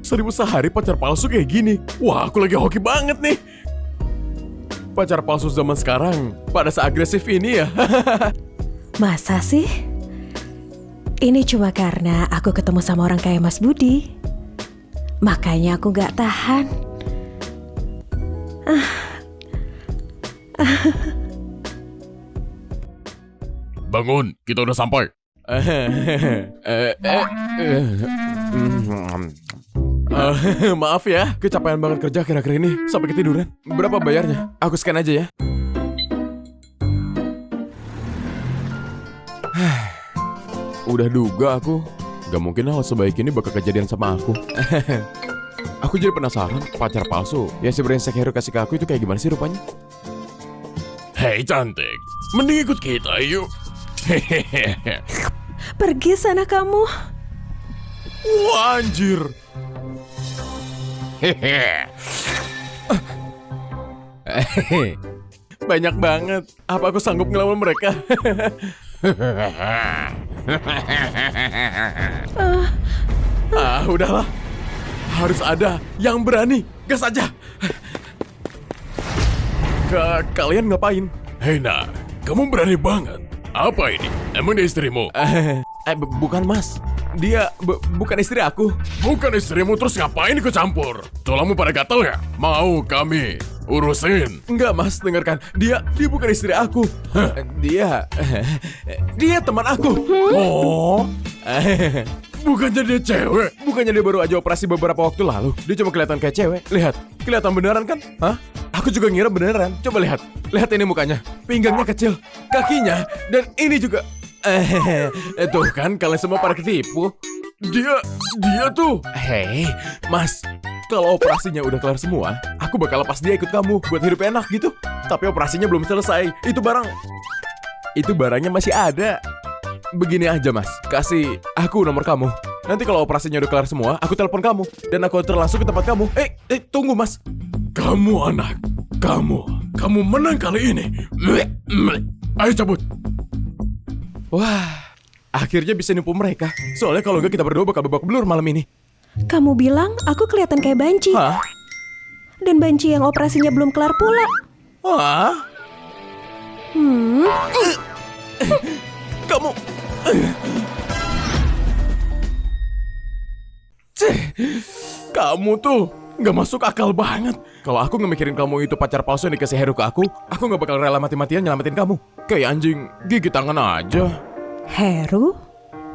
1.000 sehari pacar palsu kayak gini. Wah, aku lagi hoki banget nih. Pacar palsu zaman sekarang pada seagresif ini ya. Masa sih? Ini cuma karena aku ketemu sama orang kayak Mas Budi. Makanya aku gak tahan. Bangun, kita udah sampai. Maaf ya, kecapean banget kerja akhir-akhir ini sampai ketiduran. Berapa bayarnya? Aku scan aja ya. Udah duga aku, gak mungkin hal sebaik ini bakal kejadian sama aku. Aku jadi penasaran, pacar palsu yang si brengsek hero kasih ke aku itu kayak gimana sih rupanya? Hei cantik, mending ikut kita yuk. Pergi sana kamu. Wah, anjir. Banyak banget. Apa aku sanggup ngelawan mereka? Udahlah. Harus ada yang berani. Gas aja. Kalian ngapain? Hei nak, kamu berani banget. Apa ini? Emang dia istrimu? Bukan mas. Dia bukan istri aku. Bukan istrimu, terus ngapain ikut campur? Tulangmu pada gatal ya? Mau kami urusin? Enggak mas, dengarkan. Dia bukan istri aku. Dia teman aku. Oh. Bukannya dia cewek? Bukannya dia baru aja operasi beberapa waktu lalu? Dia cuma kelihatan kayak cewek. Lihat, kelihatan beneran kan? Hah? Aku juga ngira beneran. Coba lihat. Lihat ini mukanya. Pinggangnya kecil, kakinya, dan ini juga. Tuh kan, kalian semua pada ketipu. Dia tuh. Hei, mas. Kalau operasinya udah kelar semua, aku bakal lepas dia ikut kamu buat hidup enak gitu. Tapi operasinya belum selesai. Itu barangnya masih ada. Begini aja mas, kasih aku nomor kamu. Nanti kalau operasinya udah kelar semua, aku telepon kamu. Dan aku antar langsung ke tempat kamu. Tunggu mas. Kamu anak, kamu menang kali ini. Ayo cabut. Wah, akhirnya bisa nipu mereka. Soalnya kalau enggak kita berdua bakal babak belur malam ini. Kamu bilang aku kelihatan kayak banci. Hah? Dan banci yang operasinya belum kelar pula. Hah? Kamu... Kamu tuh nggak masuk akal banget. Kalau aku nggak mikirin kamu itu pacar palsu yang dikasih Heru ke aku nggak bakal rela mati-matian nyelamatin kamu. Kayak anjing gigit tangan aja. Heru?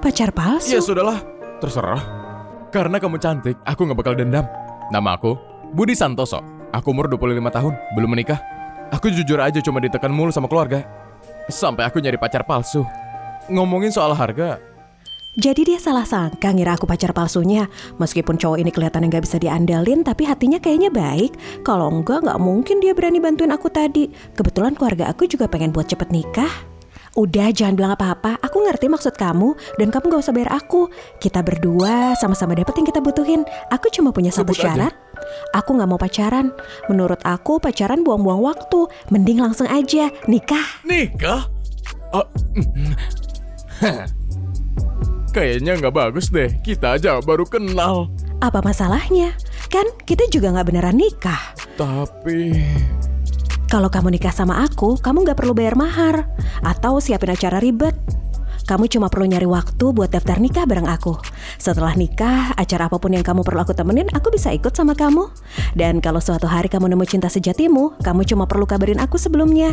Pacar palsu? Ya sudahlah, terserah. Karena kamu cantik, aku nggak bakal dendam. Nama aku Budi Santoso. Aku umur 25 tahun, belum menikah. Aku jujur aja cuma ditekan mulu sama keluarga. Sampai aku nyari pacar palsu. Ngomongin soal harga, Jadi dia salah sangka ngira aku pacar palsunya. Meskipun cowok ini kelihatan nggak bisa diandalin, tapi hatinya kayaknya baik. Kalau enggak mungkin dia berani bantuin aku tadi. Kebetulan keluarga aku juga pengen buat cepet nikah. Udah, jangan bilang apa-apa. Aku ngerti maksud kamu, dan kamu gak usah bayar aku. Kita berdua sama-sama dapet yang kita butuhin. Aku cuma punya satu syarat. Aku gak mau pacaran. Menurut aku pacaran buang-buang waktu. Mending langsung aja nikah. Nikah? Kayaknya nggak bagus deh, kita aja baru kenal. Apa masalahnya? Kan kita juga nggak beneran nikah. Tapi... Kalau kamu nikah sama aku, kamu nggak perlu bayar mahar. Atau siapin acara ribet. Kamu cuma perlu nyari waktu buat daftar nikah bareng aku. Setelah nikah, acara apapun yang kamu perlu aku temenin, aku bisa ikut sama kamu. Dan kalau suatu hari kamu nemu cinta sejatimu, kamu cuma perlu kabarin aku sebelumnya.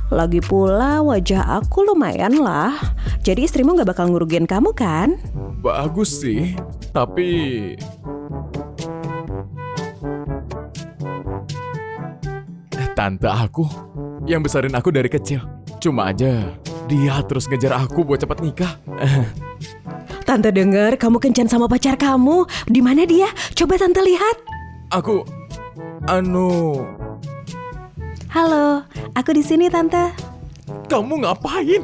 Lagi pula wajah aku lumayan lah. Jadi istrimu gak bakal ngerugiin kamu kan? Bagus sih, tapi... Tante aku yang besarin aku dari kecil. Cuma aja dia terus ngejar aku buat cepat nikah. Tante dengar kamu kencan sama pacar kamu. Di mana dia? Coba tante lihat. Aku... Halo, aku di sini tante. Kamu ngapain?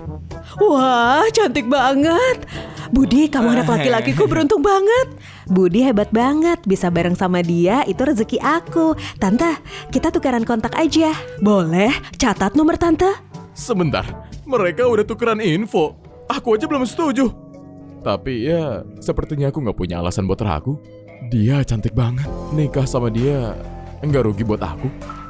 Wah, cantik banget. Budi, kamu anak laki-lakiku beruntung banget. Budi hebat banget, bisa bareng sama dia, itu rezeki aku. Tante, kita tukeran kontak aja. Boleh? Catat nomor tante. Sebentar, mereka udah tukeran info. Aku aja belum setuju. Tapi ya, sepertinya aku gak punya alasan buat ragu. Dia cantik banget. Nikah sama dia enggak rugi buat aku.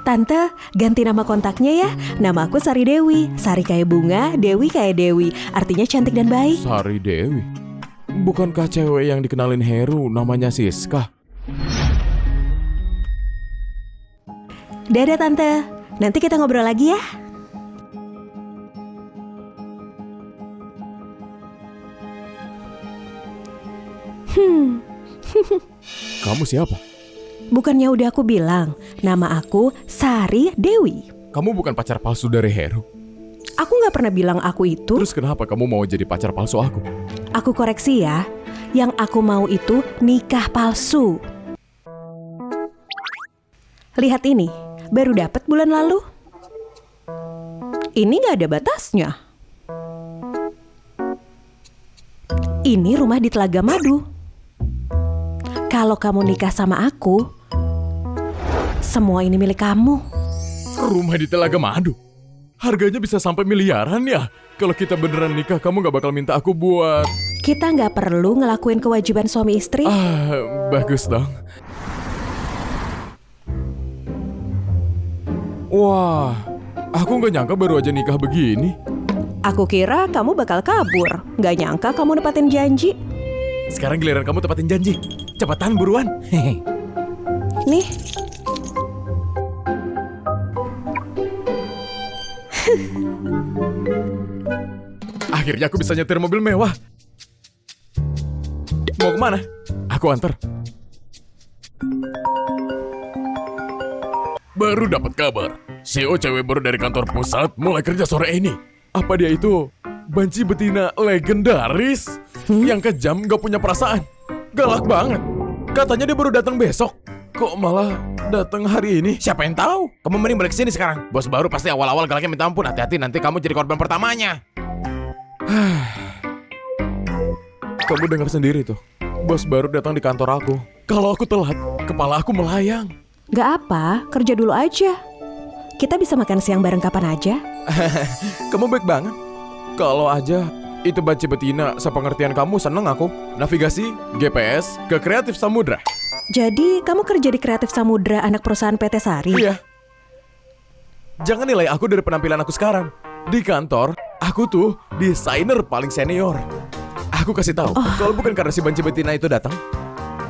Tante, ganti nama kontaknya ya. Nama aku Sari Dewi. Sari kayak bunga, Dewi kayak Dewi. Artinya cantik dan baik. Sari Dewi? Bukankah cewek yang dikenalin Heru namanya Siska? Dadah Tante, nanti kita ngobrol lagi ya. Kamu siapa? Bukannya udah aku bilang, nama aku Sari Dewi. Kamu bukan pacar palsu dari Heru. Aku gak pernah bilang aku itu. Terus kenapa kamu mau jadi pacar palsu aku? Aku koreksi ya, yang aku mau itu nikah palsu. Lihat ini, baru dapat bulan lalu. Ini gak ada batasnya. Ini rumah di Telaga Madu. Kalau kamu nikah sama aku, semua ini milik kamu. Rumah di Telaga Madu? Harganya bisa sampai miliaran ya? Kalau kita beneran nikah, kamu gak bakal minta aku buat... Kita nggak perlu ngelakuin kewajiban suami istri. Bagus dong. Wah, aku gak nyangka baru aja nikah begini. Aku kira kamu bakal kabur. Nggak nyangka kamu nepatin janji. Sekarang giliran kamu tepatin janji. Cepetan buruan. Nih. Akhirnya aku bisa nyetir mobil mewah. Mau kemana? Aku antar. Baru dapat kabar. CEO cewek baru dari kantor pusat mulai kerja sore ini. Apa dia itu banci betina legendaris? Yang kejam gak punya perasaan. Galak banget. Katanya dia baru datang besok. Kok malah datang hari ini? Siapa yang tahu? Kamu mending balik sini sekarang. Bos baru pasti awal-awal galaknya minta ampun. Hati-hati nanti kamu jadi korban pertamanya. Kamu dengar sendiri tuh. Bos baru datang di kantor aku. Kalau aku telat, kepala aku melayang. Gak apa, kerja dulu aja. Kita bisa makan siang bareng kapan aja. Kamu baik banget. Kalau aja itu banci betina, sepengertian kamu seneng aku. Navigasi, GPS, ke Kreatif Samudra. Jadi kamu kerja di Kreatif Samudra, anak perusahaan PT Sari? Iya. Jangan nilai aku dari penampilan aku sekarang. Di kantor, aku tuh desainer paling senior. Aku kasih tahu, kalau bukan karena si banci betina itu datang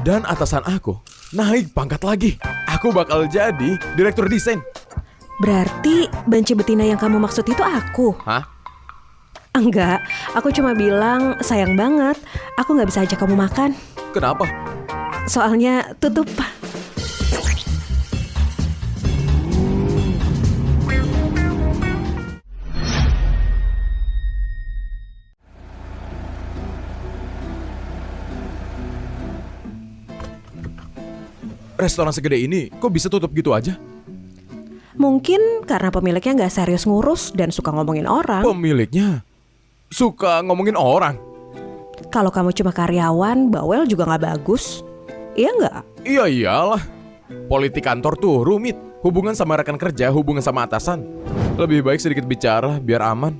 dan atasan aku naik pangkat lagi, aku bakal jadi direktur desain. Berarti banci betina yang kamu maksud itu aku? Hah? Enggak, aku cuma bilang sayang banget aku gak bisa ajak kamu makan. Kenapa? Soalnya tutup. Restoran segede ini kok bisa tutup gitu aja? Mungkin karena pemiliknya gak serius ngurus dan suka ngomongin orang. Pemiliknya suka ngomongin orang. Kalau kamu cuma karyawan, bawel juga gak bagus. Iya nggak? Iya iyalah. Politik kantor tuh rumit. Hubungan sama rekan kerja, hubungan sama atasan. Lebih baik sedikit bicara biar aman.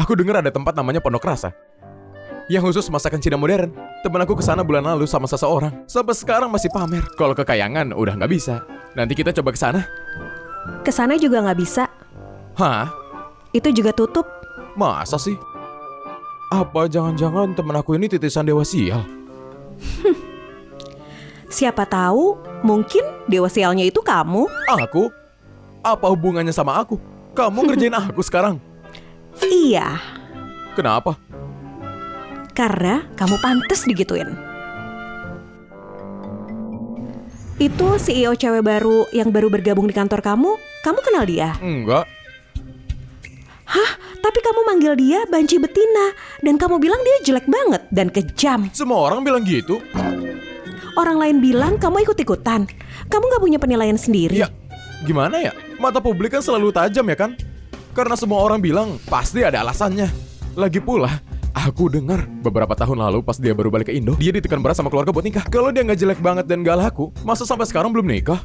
Aku dengar ada tempat namanya Pondok Rasa yang khusus masakan Cina modern. Temen aku kesana bulan lalu sama seseorang. Sampai sekarang masih pamer. Kalau kekayangan udah nggak bisa. Nanti kita coba kesana. Kesana juga nggak bisa. Hah? Itu juga tutup. Masa sih? Apa jangan-jangan temen aku ini titisan dewa sial? Siapa tahu, mungkin dewa sialnya itu kamu. Aku? Apa hubungannya sama aku? Kamu ngerjain aku sekarang? Iya, Kenapa? karena kamu pantas digituin. Itu CEO cewek baru yang baru bergabung di kantor kamu kenal dia? Enggak. Hah? Tapi kamu manggil dia banci betina dan kamu bilang dia jelek banget dan kejam. Semua orang bilang gitu. Orang lain bilang kamu ikut-ikutan. Kamu gak punya penilaian sendiri. Ya, gimana ya? Mata publik kan selalu tajam ya kan? Karena semua orang bilang pasti ada alasannya. Lagi pula, aku dengar beberapa tahun lalu pas dia baru balik ke Indo, dia ditekan berat sama keluarga buat nikah. Kalau dia nggak jelek banget dan gak laku, masa sampai sekarang belum nikah?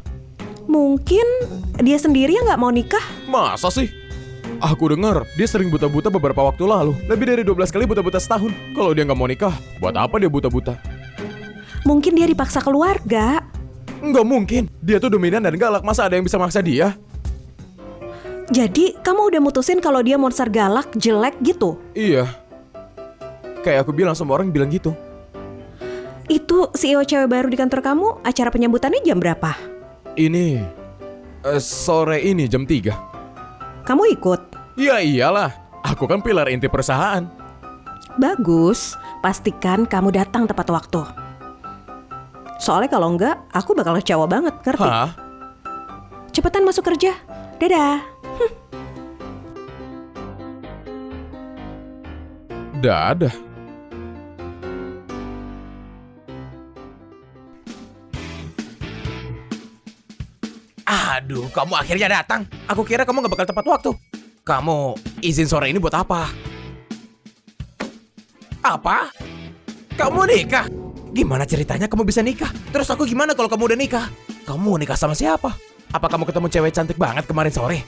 Mungkin dia sendiri yang gak mau nikah. Masa sih? Aku dengar dia sering buta-buta beberapa waktu lalu. Lebih dari 12 kali buta-buta setahun. Kalau dia nggak mau nikah, buat apa dia buta-buta? Mungkin dia dipaksa keluarga. Nggak mungkin. Dia tuh dominan dan galak. Masa ada yang bisa maksa dia? Jadi kamu udah mutusin kalau dia monster galak, jelek gitu? Iya. Kayak aku bilang, semua orang bilang gitu. Itu CEO cewek baru di kantor kamu, acara penyambutannya jam berapa? Ini sore ini jam 3. Kamu ikut? Ya iyalah. Aku kan pilar inti perusahaan. Bagus, pastikan kamu datang tepat waktu. Soalnya kalau enggak, aku bakal kecewa banget, ngerti? Hah? Cepetan masuk kerja. Dadah. Dadah. Aduh, kamu akhirnya datang. Aku kira kamu gak bakal tepat waktu. Kamu izin sore ini buat apa? Apa? Kamu nikah? Gimana ceritanya kamu bisa nikah? Terus aku gimana kalau kamu udah nikah? Kamu nikah sama siapa? Apa kamu ketemu cewek cantik banget kemarin sore?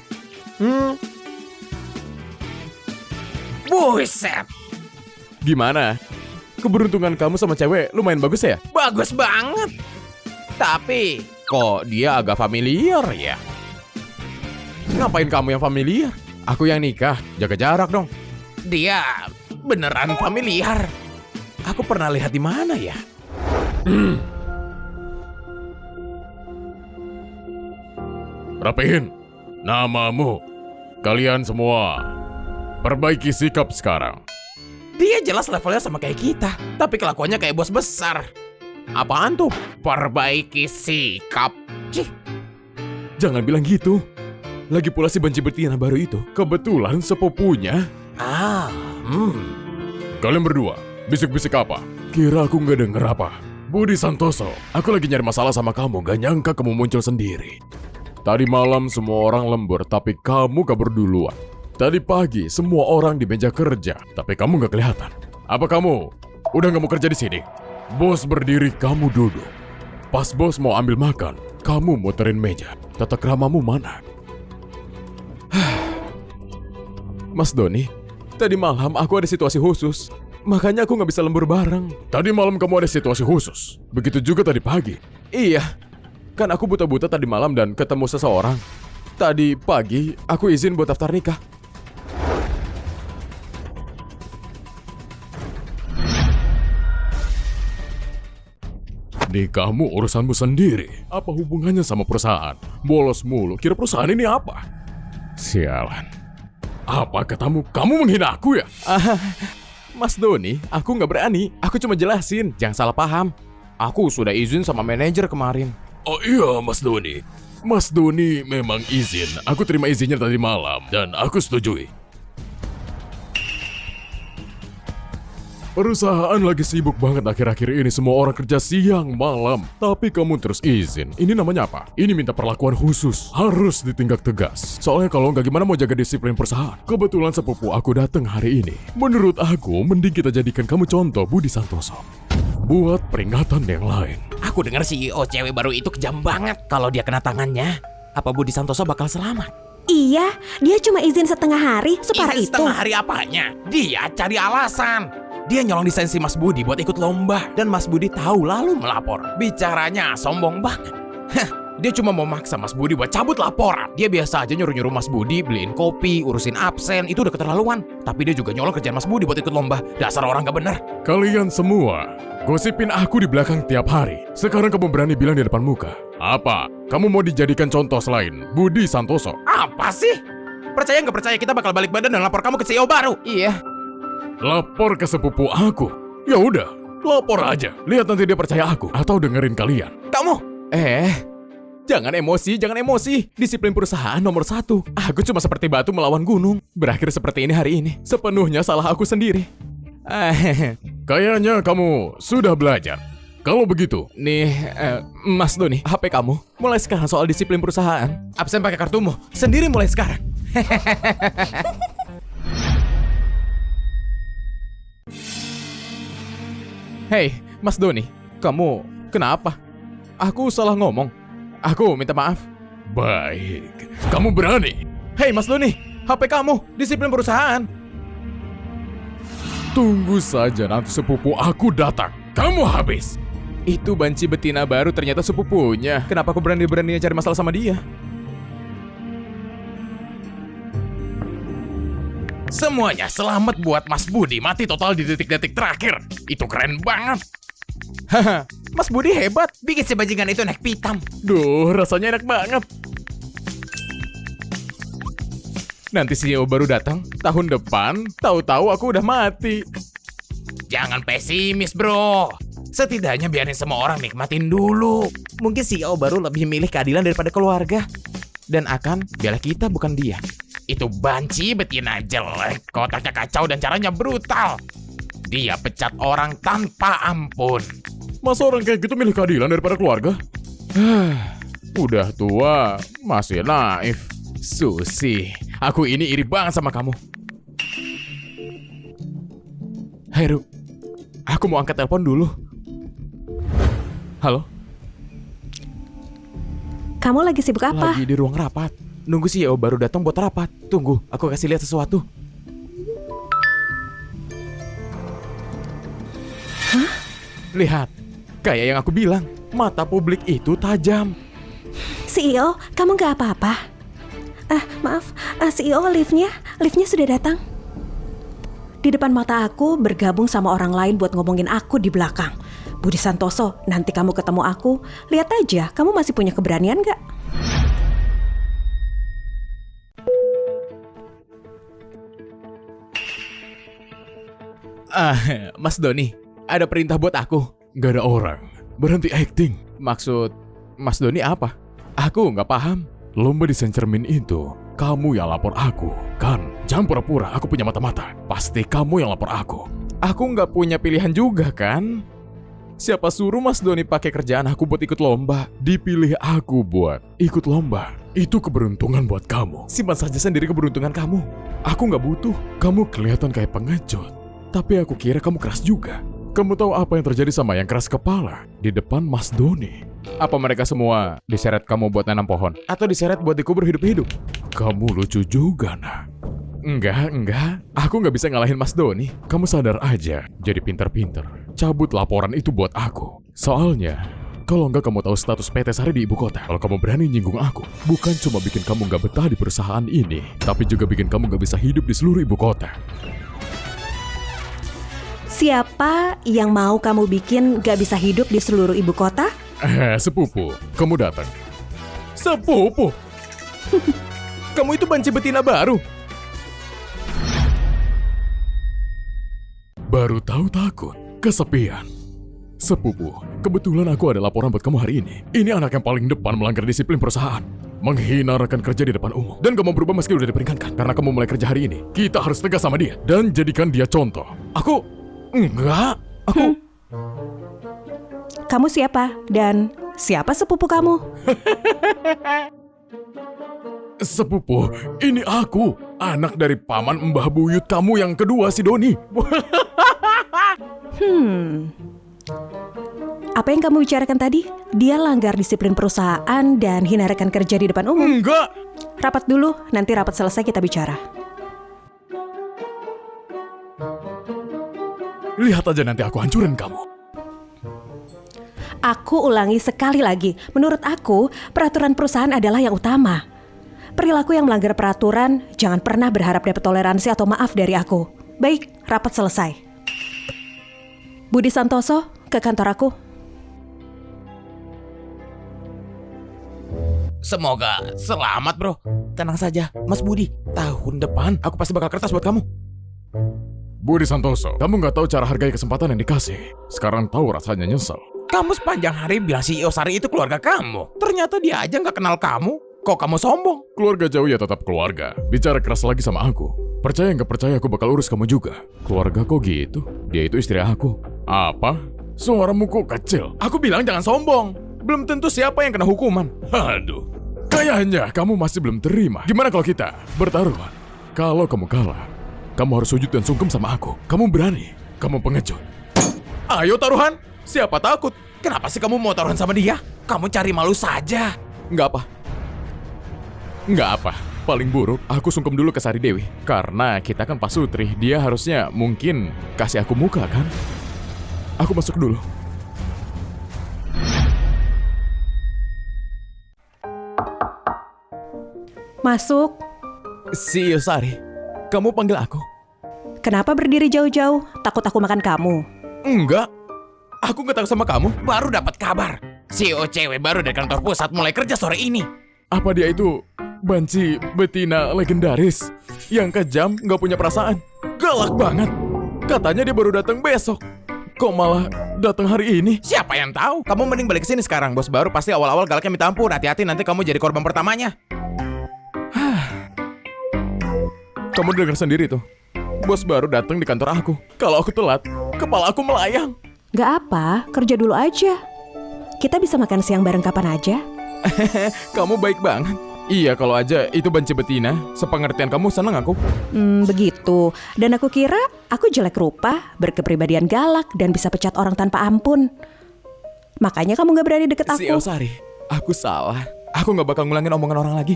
Buset. Gimana? Keberuntungan kamu sama cewek lumayan bagus ya? Bagus banget. Tapi kok dia agak familiar ya? Ngapain kamu yang familiar? Aku yang nikah, jaga jarak dong. Dia beneran familiar. Aku pernah lihat di mana ya? Rapihin namamu. Kalian semua perbaiki sikap sekarang. Dia jelas levelnya sama kayak kita, tapi kelakuannya kayak bos besar. Apaan tuh? Perbaiki sikap. Cih. Jangan bilang gitu. Lagi pula si benci betina baru itu kebetulan sepupunya. Kalian berdua bisik-bisik apa? Kira aku nggak denger apa? Budi Santoso, aku lagi nyari masalah sama kamu. Gak nyangka kamu muncul sendiri. Tadi malam semua orang lembur, tapi kamu kabur duluan. Tadi pagi semua orang di meja kerja, tapi kamu nggak kelihatan. Apa kamu udah nggak mau kerja di sini? Bos berdiri, kamu duduk. Pas bos mau ambil makan, kamu muterin meja. Tata kramamu mana? Mas Doni, tadi malam aku ada situasi khusus. Makanya aku nggak bisa lembur bareng. Tadi malam kamu ada situasi khusus. Begitu juga tadi pagi. Iya, kan aku buta-buta tadi malam dan ketemu seseorang. Tadi pagi aku izin buat daftar nikah. Nikahmu urusanmu sendiri. Apa hubungannya sama perusahaan? Bolos mulu. Kira perusahaan ini apa? Sialan. Apa katamu? Kamu menghina aku ya? Mas Doni, aku nggak berani. Aku cuma jelasin, jangan salah paham. Aku sudah izin sama manajer kemarin. Oh iya, Mas Doni. Mas Doni memang izin. Aku terima izinnya tadi malam dan aku setujui. Perusahaan lagi sibuk banget akhir-akhir ini. Semua orang kerja siang malam. Tapi kamu terus izin. Ini namanya apa? Ini minta perlakuan khusus. Harus ditindak tegas. Soalnya kalau nggak gimana mau jaga disiplin perusahaan. Kebetulan sepupu aku datang hari ini. Menurut aku, mending kita jadikan kamu contoh, Budi Santoso. Buat peringatan yang lain. Aku dengar CEO cewek baru itu kejam banget. Kalau dia kena tangannya, apa Budi Santoso bakal selamat? Iya, dia cuma izin setengah hari, separah Izin itu. setengah hari apanya? Dia cari alasan. Dia nyolong desain si Mas Budi buat ikut lomba. Dan Mas Budi tahu lalu melapor. Bicaranya sombong banget. Dia cuma mau maksa Mas Budi buat cabut laporan. Dia biasa aja nyuruh-nyuruh Mas Budi beliin kopi, urusin absen. Itu udah keterlaluan. Tapi dia juga nyolong kerjaan Mas Budi buat ikut lomba. Dasar orang gak bener. Kalian semua gosipin aku di belakang tiap hari. Sekarang kamu berani bilang di depan muka. Apa? Kamu mau dijadikan contoh selain Budi Santoso? Apa sih? Percaya nggak percaya kita bakal balik badan dan lapor kamu ke CEO baru? Iya. Lapor ke sepupu aku. Ya udah, lapor aja. Lihat nanti dia percaya aku atau dengerin kalian. Kamu? Jangan emosi. Disiplin perusahaan nomor 1. Aku cuma seperti batu melawan gunung. Berakhir seperti ini hari ini. Sepenuhnya salah aku sendiri. Kayaknya kamu sudah belajar. Kalau begitu, Nih, Mas Doni, HP kamu. Mulai sekarang soal disiplin perusahaan. Absen pakai kartumu. Sendiri mulai sekarang. Hei, Mas Doni. Kamu kenapa? Aku salah ngomong. Aku minta maaf. baik. Kamu berani? Hei, Mas Doni. HP kamu, disiplin perusahaan. Tunggu saja nanti sepupu aku datang. Kamu habis. Itu banci betina baru ternyata sepupunya. Kenapa aku berani-beraninya cari masalah sama dia? Semuanya selamat buat Mas Budi mati total di detik-detik terakhir. Itu keren banget. Haha, Mas Budi hebat. Bikin si bajingan itu naik pitam. Duh, rasanya enak banget. Nanti CEO baru datang, tahun depan, tahu-tahu aku udah mati. Jangan pesimis, bro. Setidaknya biarin semua orang nikmatin dulu. Mungkin CEO baru lebih milih keadilan daripada keluarga. Dan akan bela kita, bukan dia. Itu banci betina jelek, kotaknya kacau dan caranya brutal. Dia pecat orang tanpa ampun. Masa orang kayak gitu milih keadilan daripada keluarga? Udah tua, masih naif. Susi, aku ini iri banget sama kamu. Heru, aku mau angkat telepon dulu. Halo? Kamu lagi sibuk apa? Lagi di ruang rapat. Nunggu CEO baru datang buat rapat. Tunggu, aku kasih lihat sesuatu. Hah? Lihat, kayak yang aku bilang, mata publik itu tajam. CEO, kamu nggak apa-apa? Maaf, CEO, liftnya sudah datang. Di depan mata aku bergabung sama orang lain buat ngomongin aku di belakang. Budi Santoso, nanti kamu ketemu aku, lihat aja, kamu masih punya keberanian nggak? Mas Doni, ada perintah buat aku. Gak ada orang. Berhenti acting. Maksud Mas Doni apa? Aku nggak paham. Lomba desain cermin itu, kamu yang lapor aku, kan? Jangan pura-pura, aku punya mata-mata. Pasti kamu yang lapor aku. Aku nggak punya pilihan juga, kan? Siapa suruh Mas Doni pakai kerjaan aku buat ikut lomba? Dipilih aku buat ikut lomba. Itu keberuntungan buat kamu. Simpan saja sendiri keberuntungan kamu. Aku nggak butuh. Kamu kelihatan kayak pengecut. Tapi aku kira kamu keras juga. Kamu tahu apa yang terjadi sama yang keras kepala di depan Mas Doni? Apa mereka semua diseret kamu buat nanam pohon? Atau diseret buat dikubur hidup-hidup? Kamu lucu juga, nah. Enggak. Aku nggak bisa ngalahin Mas Doni. Kamu sadar aja, jadi pinter-pinter. Cabut laporan itu buat aku. Soalnya, kalau nggak kamu tahu status PT Sari di ibu kota, kalau kamu berani nyinggung aku, bukan cuma bikin kamu nggak betah di perusahaan ini, tapi juga bikin kamu nggak bisa hidup di seluruh ibu kota. Siapa yang mau kamu bikin gak bisa hidup di seluruh ibu kota? Sepupu, kamu datang. Sepupu? Kamu itu banci betina baru? Baru tahu takut, kesepian. Sepupu, kebetulan aku ada laporan buat kamu hari ini. Ini anak yang paling depan melanggar disiplin perusahaan. Menghina rekan kerja di depan umum. Dan kamu berubah meski udah diperingatkan. Karena kamu mulai kerja hari ini, kita harus tegas sama dia. Dan jadikan dia contoh. Enggak. Kamu siapa? Dan siapa sepupu kamu? Sepupu, ini aku. Anak dari paman mbah buyut kamu yang kedua, si Doni. Apa yang kamu bicarakan tadi? Dia langgar disiplin perusahaan dan hina rekan kerja di depan umum. Enggak. Rapat dulu, nanti rapat selesai kita bicara. Lihat aja nanti aku hancurin kamu. Aku ulangi sekali lagi, menurut aku peraturan perusahaan adalah yang utama. Perilaku yang melanggar peraturan jangan pernah berharap dapat toleransi atau maaf dari aku. Baik, rapat selesai. Budi Santoso, ke kantor aku. Semoga selamat, bro. Tenang saja, Mas Budi. Tahun depan aku pasti bakal kertas buat kamu. Budi Santoso, kamu nggak tahu cara hargai kesempatan yang dikasih. Sekarang tahu rasanya nyesel. Kamu sepanjang hari bilang CEO Sari itu keluarga kamu. Ternyata dia aja nggak kenal kamu. Kok kamu sombong? Keluarga jauh ya tetap keluarga. Bicara keras lagi sama aku. Percaya nggak percaya aku bakal urus kamu juga. Keluarga kok gitu? Dia itu istri aku. Apa? Suaramu kok kecil? Aku bilang jangan sombong. Belum tentu siapa yang kena hukuman. Aduh, kayaknya kamu masih belum terima. Gimana kalau kita bertaruh? Kalau kamu kalah, kamu harus sujud dan sungkem sama aku. Kamu berani? Kamu pengecut. Ayo taruhan. Siapa takut? Kenapa sih kamu mau taruhan sama dia? Kamu cari malu saja. Nggak apa. Paling buruk, aku sungkem dulu ke Sari Dewi. Karena kita kan pasutri, dia harusnya mungkin kasih aku muka kan? Aku masuk dulu. Masuk. CEO Sari, kamu panggil aku? Kenapa berdiri jauh-jauh? Takut aku makan kamu? Enggak. Aku nggak tahu sama kamu. Baru dapat kabar. CEO cewek baru dari kantor pusat mulai kerja sore ini. Apa dia itu banci betina legendaris yang kejam, nggak punya perasaan, galak banget. Katanya dia baru datang besok. Kok malah datang hari ini? Siapa yang tahu? Kamu mending balik ke sini sekarang. Bos baru pasti awal-awal galaknya minta ampun. Hati-hati nanti kamu jadi korban pertamanya. Kamu dengar sendiri tuh. Bos baru datang di kantor aku. Kalau aku telat, kepala aku melayang. Gak apa, kerja dulu aja. Kita bisa makan siang bareng kapan aja. Kamu baik banget. Iya, kalau aja itu banci betina, sepengertian kamu seneng aku. Begitu. Dan aku kira aku jelek rupa, berkepribadian galak, dan bisa pecat orang tanpa ampun. Makanya kamu gak berani deket CEO aku. Sari, aku salah. Aku gak bakal ngulangin omongan orang lagi.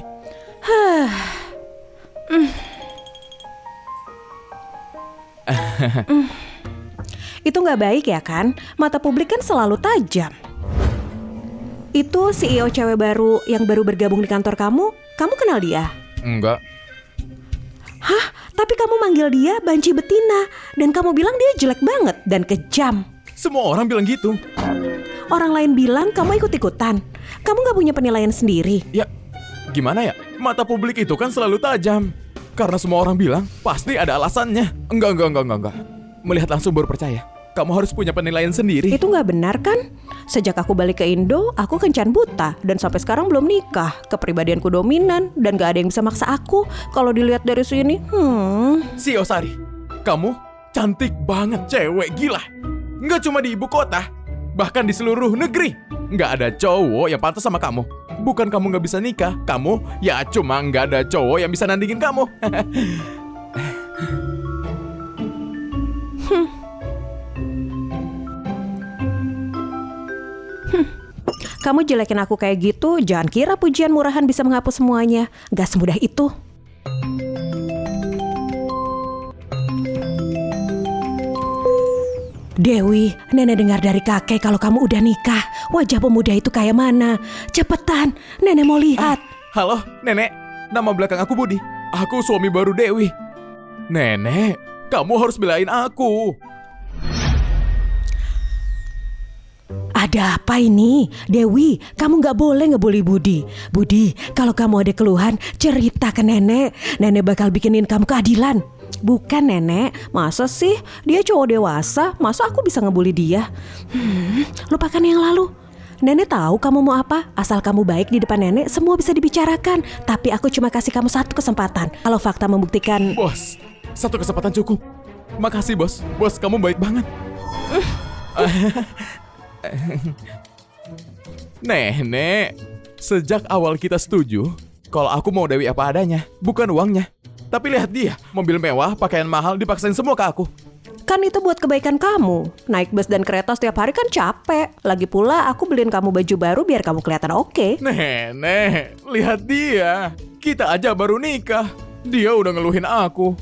Itu gak baik ya kan? Mata publik kan selalu tajam. Itu CEO cewek baru yang baru bergabung di kantor kamu kenal dia? Enggak. Hah? Tapi kamu manggil dia banci betina, dan kamu bilang dia jelek banget dan kejam. Semua orang bilang gitu. Orang lain bilang kamu ikut-ikutan. Kamu gak punya penilaian sendiri. Ya, gimana ya? Mata publik itu kan selalu tajam. Karena semua orang bilang, pasti ada alasannya. Enggak. Melihat langsung baru percaya. Kamu harus punya penilaian sendiri. Itu gak benar kan? Sejak aku balik ke Indo, aku kencan buta. Dan sampai sekarang belum nikah. Kepribadianku dominan, dan gak ada yang bisa maksa aku. Kalau dilihat dari sini, CEO Sari, kamu cantik banget, cewek gila. Nggak cuma di ibu kota, bahkan di seluruh negeri. Nggak ada cowok yang pantas sama kamu. Bukan kamu nggak bisa nikah, kamu ya cuma nggak ada cowok yang bisa nandingin kamu. kamu jelekin aku kayak gitu, jangan kira pujian murahan bisa menghapus semuanya. Gak semudah itu. Dewi, nenek dengar dari kakek kalau kamu udah nikah. Wajah pemuda itu kayak mana? Cepetan, nenek mau lihat. Halo, Nenek. Nama belakang aku Budi. Aku suami baru Dewi. Nenek, kamu harus belain aku. Ada apa ini? Dewi, kamu gak boleh ngebully Budi. Budi, kalau kamu ada keluhan, cerita ke nenek. Nenek bakal bikinin kamu keadilan. Bukan nenek, masa sih? Dia cowok dewasa, masa aku bisa ngebully dia? Lupakan yang lalu. Nenek tahu kamu mau apa. Asal kamu baik di depan nenek, semua bisa dibicarakan. Tapi aku cuma kasih kamu satu kesempatan. Kalau fakta membuktikan... Bos, satu kesempatan cukup. Makasih bos. Bos, kamu baik banget. Nenek, sejak awal kita setuju kalau aku mau Dewi apa adanya, bukan uangnya. Tapi lihat dia, mobil mewah, pakaian mahal, dipaksain semua ke aku. Kan itu buat kebaikan kamu. Naik bus dan kereta setiap hari kan capek. Lagi pula aku beliin kamu baju baru biar kamu kelihatan oke. Nenek, lihat dia. Kita aja baru nikah. Dia udah ngeluhin aku.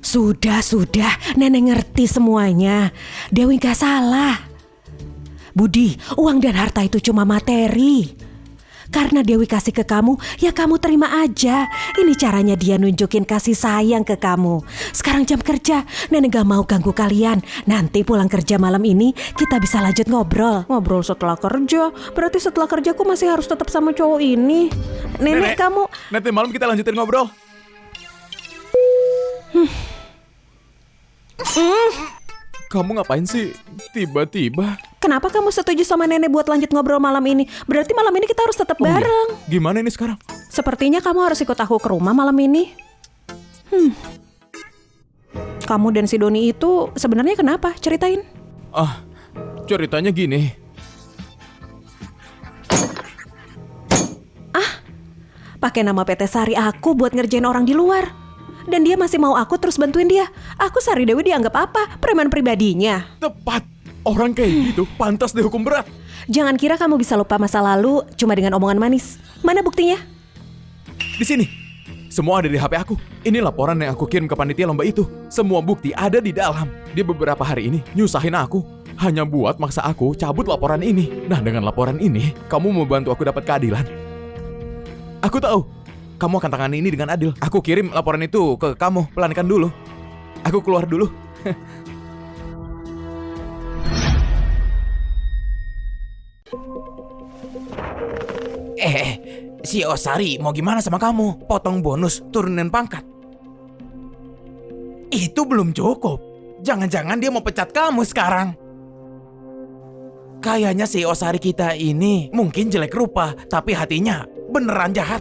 Sudah, nenek ngerti semuanya. Dewi gak salah. Budi, uang dan harta itu cuma materi. Karena Dewi kasih ke kamu, ya kamu terima aja. Ini caranya dia nunjukin kasih sayang ke kamu. Sekarang jam kerja, nenek gak mau ganggu kalian. Nanti pulang kerja malam ini, kita bisa lanjut ngobrol. Ngobrol setelah kerja? Berarti setelah kerja aku masih harus tetap sama cowok ini. Nenek kamu... Nanti malam kita lanjutin ngobrol. Kamu ngapain sih tiba-tiba? Kenapa kamu setuju sama nenek buat lanjut ngobrol malam ini? Berarti malam ini kita harus tetap bareng. Iya. Gimana ini sekarang? Sepertinya kamu harus ikut aku ke rumah malam ini. Kamu dan si Doni itu sebenarnya kenapa? Ceritain. Ceritanya gini. Pakai nama PT Sari aku buat ngerjain orang di luar. Dan dia masih mau aku terus bantuin dia. Aku Sari Dewi dianggap apa? Preman pribadinya. Tepat. Orang kayak gitu pantas dihukum berat. Jangan kira kamu bisa lupa masa lalu cuma dengan omongan manis. Mana buktinya? Di sini. Semua ada di HP aku. Ini laporan yang aku kirim ke panitia lomba itu. Semua bukti ada di dalam. Dia beberapa hari ini nyusahin aku. Hanya buat maksa aku cabut laporan ini. Nah, dengan laporan ini, kamu mau bantu aku dapat keadilan. Aku tahu, kamu akan tangani ini dengan adil. Aku kirim laporan itu ke kamu. Pelankan dulu. Aku keluar dulu. Si Osari mau gimana sama kamu? Potong bonus, turunin pangkat. Itu belum cukup. Jangan-jangan dia mau pecat kamu sekarang. Kayaknya si Osari kita ini mungkin jelek rupa, tapi hatinya beneran jahat.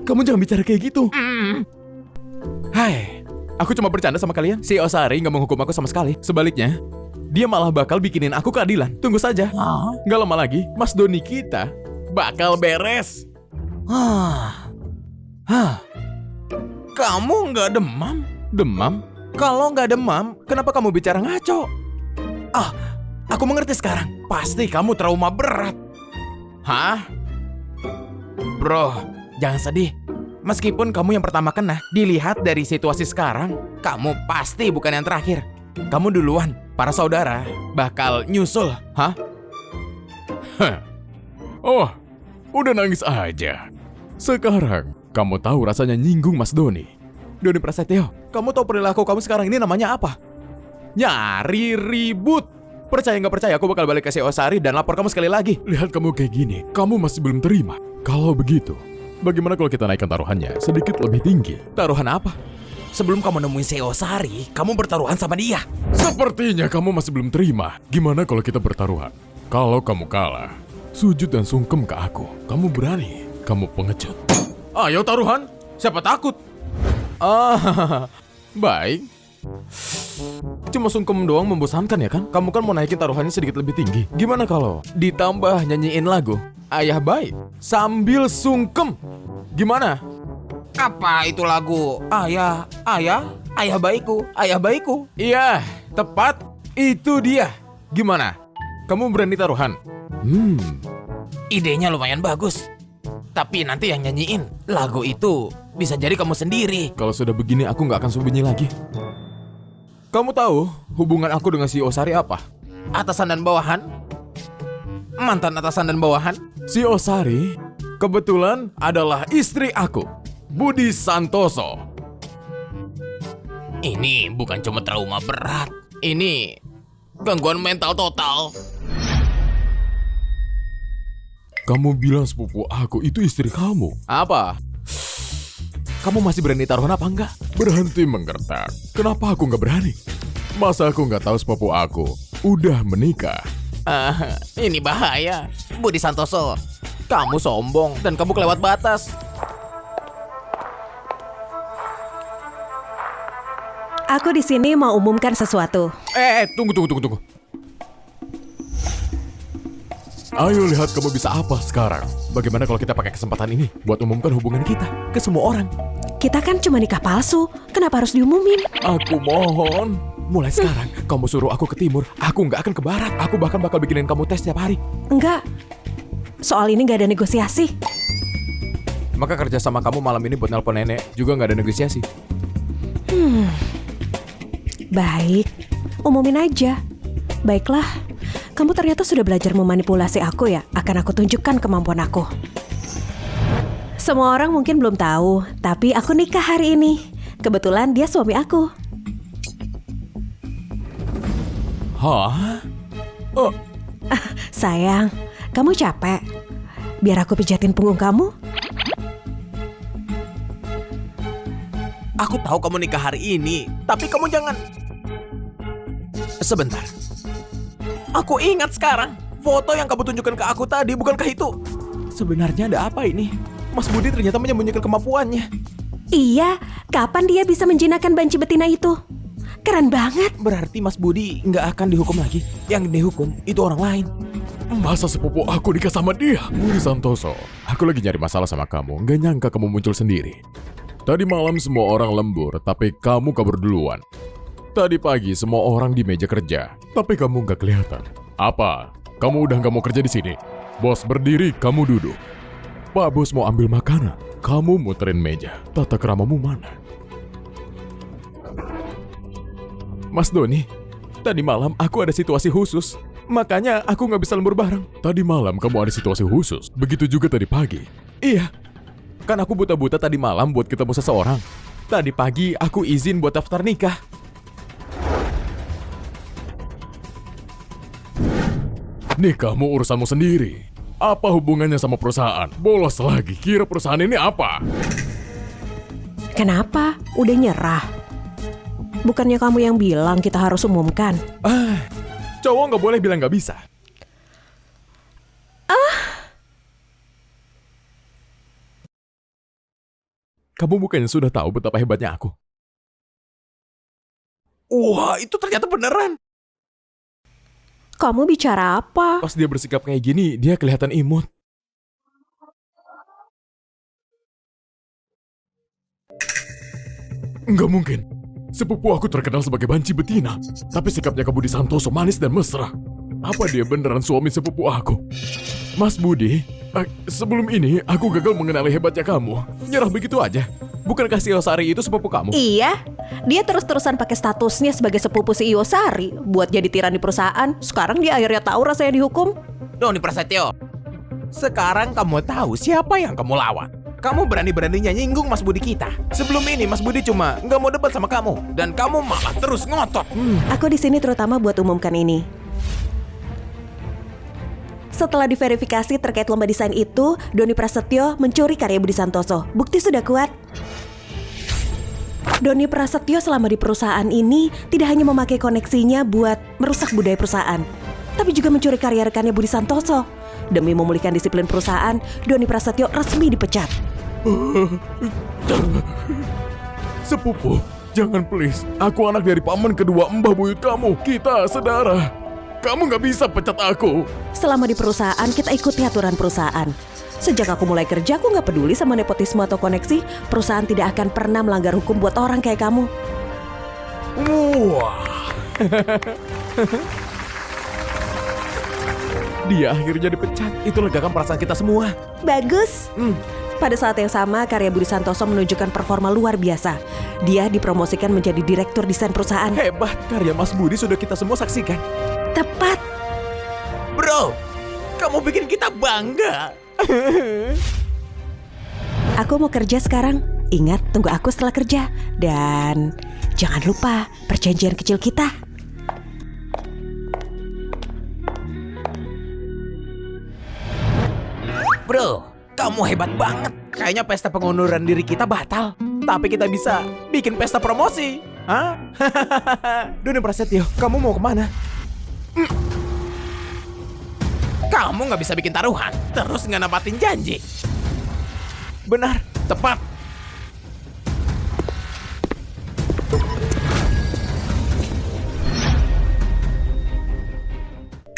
Kamu jangan bicara kayak gitu. Hai, aku cuma bercanda sama kalian. Si Osari nggak menghukum aku sama sekali. Sebaliknya, dia malah bakal bikinin aku keadilan. Tunggu saja. Nggak lama lagi, Mas Doni kita bakal beres. Kamu nggak demam? Demam? Kalau nggak demam, kenapa kamu bicara ngaco? Aku mengerti sekarang. Pasti kamu trauma berat. Hah? Bro, jangan sedih. Meskipun kamu yang pertama kena, dilihat dari situasi sekarang, kamu pasti bukan yang terakhir. Kamu duluan, para saudara bakal nyusul. Hah? Oh, udah nangis aja. Sekarang, kamu tahu rasanya nyinggung Mas Doni. Doni Prasetyo, kamu tahu perilaku kamu sekarang ini namanya apa? Nyari ribut. Percaya nggak percaya, aku bakal balik ke si Osari dan lapor kamu sekali lagi. Lihat kamu kayak gini, kamu masih belum terima. Kalau begitu, bagaimana kalau kita naikkan taruhannya sedikit lebih tinggi? Taruhan apa? Sebelum kamu nemuin si Osari, kamu bertaruhan sama dia. Sepertinya kamu masih belum terima. Gimana kalau kita bertaruhan? Kalau kamu kalah, sujud dan sungkem ke aku. Kamu berani, kamu pengecut. Ayo taruhan, siapa takut? Baik. Cuma sungkem doang membosankan ya kan? Kamu kan mau naikin taruhannya sedikit lebih tinggi. Gimana kalau ditambah nyanyiin lagu Ayah Baik sambil sungkem? Gimana? Apa itu lagu? Ayah baikku. Iya, tepat. Itu dia. Gimana? Kamu berani taruhan? Idenya lumayan bagus. Tapi nanti yang nyanyiin lagu itu bisa jadi kamu sendiri. Kalau sudah begini aku nggak akan sembunyi lagi. Kamu tahu hubungan aku dengan si Osari apa? Atasan dan bawahan? Mantan atasan dan bawahan? Si Osari kebetulan adalah istri aku, Budi Santoso. Ini bukan cuma trauma berat. Ini gangguan mental total. Kamu bilang sepupu aku itu istri kamu. Apa? Kamu masih berani taruhan apa enggak? Berhenti menggertak. Kenapa aku nggak berani? Masa aku nggak tahu sepupu aku udah menikah? Ini bahaya. Budi Santoso, kamu sombong dan kamu kelewat batas. Aku di sini mau umumkan sesuatu. Tunggu. Ayo lihat kamu bisa apa sekarang. Bagaimana kalau kita pakai kesempatan ini buat umumkan hubungan kita ke semua orang? Kita kan cuma nikah palsu, kenapa harus diumumin? Aku mohon. Mulai sekarang, kamu suruh aku ke timur, aku nggak akan ke barat. Aku bahkan bakal bikinin kamu tes setiap hari. Enggak, soal ini nggak ada negosiasi. Maka kerja sama kamu malam ini buat nelpon nenek juga nggak ada negosiasi. Baik, umumin aja. Baiklah, kamu ternyata sudah belajar memanipulasi aku ya. Akan aku tunjukkan kemampuan aku. Semua orang mungkin belum tahu, tapi aku nikah hari ini. Kebetulan dia suami aku. Hah? Sayang, kamu capek? Biar aku pijatin punggung kamu? Aku tahu kamu nikah hari ini, tapi kamu jangan. Sebentar. Aku ingat sekarang. Foto yang kamu tunjukkan ke aku tadi, bukankah itu? Sebenarnya ada apa ini? Mas Budi ternyata menyembunyikan kemampuannya. Iya, kapan dia bisa menjinakkan banci betina itu? Keren banget. Berarti Mas Budi nggak akan dihukum lagi. Yang dihukum itu orang lain. Masa sepupu aku nikah sama dia? Budi Santoso, aku lagi nyari masalah sama kamu. Nggak nyangka kamu muncul sendiri. Tadi malam semua orang lembur, tapi kamu kabur duluan. Tadi pagi semua orang di meja kerja, tapi kamu nggak kelihatan. Apa? Kamu udah nggak mau kerja di sini? Bos berdiri, kamu duduk. Pak Bos mau ambil makanan. Kamu muterin meja. Tata keramamu mana? Mas Doni, tadi malam aku ada situasi khusus. Makanya aku nggak bisa lembur bareng. Tadi malam kamu ada situasi khusus. Begitu juga tadi pagi. Iya, kan aku buta-buta tadi malam buat ketemu seseorang. Tadi pagi aku izin buat daftar nikah. Nikahmu urusanmu sendiri. Apa hubungannya sama perusahaan? Bolos lagi, kira perusahaan ini apa? Kenapa? Udah nyerah? Bukannya kamu yang bilang kita harus umumkan? Cowok nggak boleh bilang nggak bisa. Kamu bukannya sudah tahu betapa hebatnya aku? Wah, itu ternyata beneran. Kamu bicara apa? Pas dia bersikap kayak gini, dia kelihatan imut. Nggak mungkin. Sepupu aku terkenal sebagai banci betina. Tapi sikapnya ke Budi Santoso manis dan mesra. Apa dia beneran suami sepupu aku? Mas Budi, sebelum ini aku gagal mengenali hebatnya kamu. Nyerah begitu aja. Bukankah si Osari itu sepupu kamu? Iya, dia terus-terusan pakai statusnya sebagai sepupu si Iosari buat jadi tiran di perusahaan. Sekarang dia akhirnya tahu rasanya dihukum. Doni Prasetyo, sekarang kamu tahu siapa yang kamu lawan. Kamu berani-beraninya nyinggung Mas Budi kita. Sebelum ini Mas Budi cuma nggak mau debat sama kamu. Dan kamu malah terus ngotot. Aku di sini terutama buat umumkan ini. Setelah diverifikasi terkait lomba desain itu, Doni Prasetyo mencuri karya Budi Santoso. Bukti sudah kuat. Doni Prasetyo selama di perusahaan ini tidak hanya memakai koneksinya buat merusak budaya perusahaan, tapi juga mencuri karya rekannya Budi Santoso. Demi memulihkan disiplin perusahaan, Doni Prasetyo resmi dipecat. Sepupu, jangan please. Aku anak dari paman kedua mbah buyut kamu. Kita saudara. Kamu nggak bisa pecat aku. Selama di perusahaan, kita ikuti aturan perusahaan. Sejak aku mulai kerja, aku nggak peduli sama nepotisme atau koneksi. Perusahaan tidak akan pernah melanggar hukum buat orang kayak kamu. Wah. Dia akhirnya dipecat. Itu legakan perasaan kita semua. Bagus. Pada saat yang sama, karya Budi Santoso menunjukkan performa luar biasa. Dia dipromosikan menjadi direktur desain perusahaan. Hebat, karya Mas Budi sudah kita semua saksikan. Tepat. Bro, kamu bikin kita bangga. Aku mau kerja sekarang. Ingat, tunggu aku setelah kerja. Dan jangan lupa perjanjian kecil kita. Bro, kamu hebat banget. Kayaknya pesta pengunduran diri kita batal. Tapi kita bisa bikin pesta promosi. Hah? Doni Prasetyo, kamu mau kemana? Kamu nggak bisa bikin taruhan, terus nggak nepatin janji. Benar. Tepat.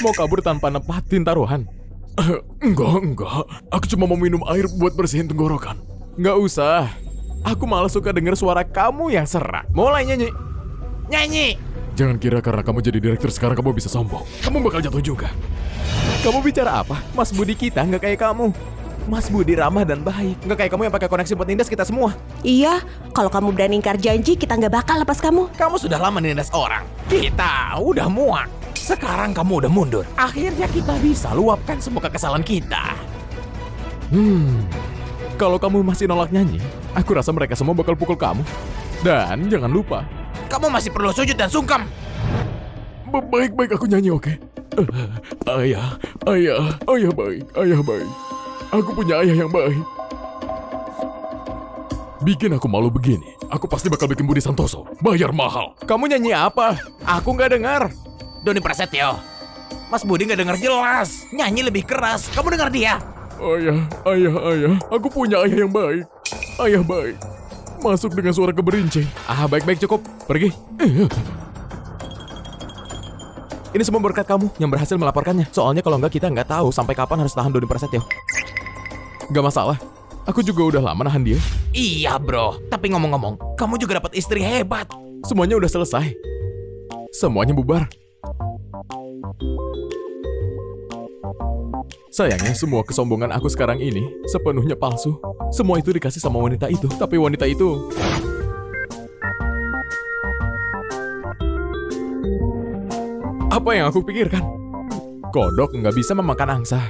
Mau kabur tanpa nepatin taruhan? Enggak. Aku cuma mau minum air buat bersihin tenggorokan. Nggak usah. Aku malah suka dengar suara kamu yang serak. Mulai nyanyi. Nyanyi. Jangan kira karena kamu jadi direktur sekarang kamu bisa sombong. Kamu bakal jatuh juga. Kamu bicara apa? Mas Budi kita nggak kayak kamu. Mas Budi ramah dan baik. Nggak kayak kamu yang pakai koneksi buat nindas kita semua. Iya, kalau kamu berani ingkar janji, kita nggak bakal lepas kamu. Kamu sudah lama nindas orang. Kita udah muak. Sekarang kamu udah mundur. Akhirnya kita bisa luapkan semua kekesalan kita. Kalau kamu masih nolak nyanyi, aku rasa mereka semua bakal pukul kamu. Dan jangan lupa, Kamu masih perlu sujud dan sungkem. Baik-baik aku nyanyi, oke? Ayah baik. Aku punya ayah yang baik. Bikin aku malu begini, aku pasti bakal bikin Budi Santoso bayar mahal. kamu nyanyi apa? Aku nggak dengar. Doni Prasetyo, Mas Budi nggak dengar jelas. Nyanyi lebih keras. Kamu dengar dia? Ayah, aku punya ayah yang baik. Ayah baik. Masuk dengan suara keberincing. Baik-baik cukup. Pergi. Ini semua berkat kamu yang berhasil melaporkannya. Soalnya kalau nggak kita nggak tahu sampai kapan harus tahan Doni Prasetyo. Nggak masalah. Aku juga udah lama nahan dia. Iya bro. Tapi ngomong-ngomong, kamu juga dapat istri hebat. Semuanya udah selesai. Semuanya bubar. Sayangnya semua kesombongan aku sekarang ini sepenuhnya palsu. Semua itu dikasih sama wanita itu, tapi wanita itu... Apa yang aku pikirkan? Kodok nggak bisa memakan angsa.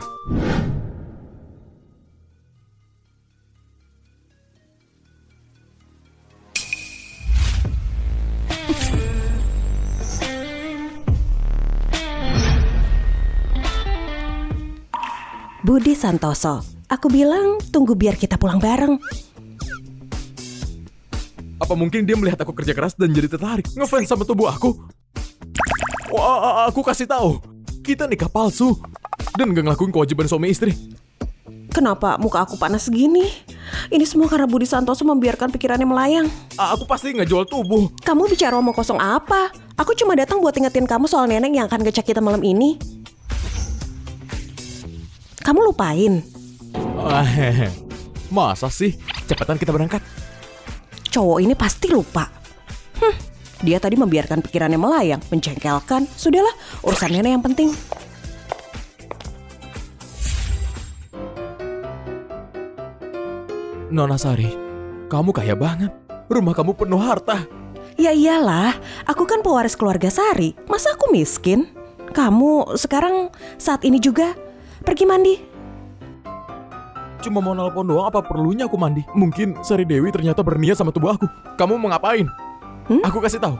Budi Santoso, aku bilang tunggu biar kita pulang bareng. Apa mungkin dia melihat aku kerja keras dan jadi tertarik, ngefans sama tubuh aku? Wah, aku kasih tahu, kita nikah palsu dan gak ngelakuin kewajiban suami istri. Kenapa muka aku panas segini? Ini semua karena Budi Santoso membiarkan pikirannya melayang. Aku pasti nggak jual tubuh. Kamu bicara omong kosong apa? Aku cuma datang buat ingetin kamu soal nenek yang akan ngecek kita malam ini. Kamu lupain? Masa sih? Cepetan kita berangkat. Cowok ini pasti lupa. Dia tadi membiarkan pikirannya melayang, menjengkelkan. Sudahlah, urusan nenek yang penting. Nona Sari, kamu kaya banget. Rumah kamu penuh harta. Ya iyalah, aku kan pewaris keluarga Sari. Masa aku miskin? Kamu sekarang saat ini juga pergi mandi. Cuma mau nelpon doang, apa perlunya aku mandi? Mungkin Sari Dewi ternyata berniat sama tubuh aku. Kamu mau ngapain? Aku kasih tahu.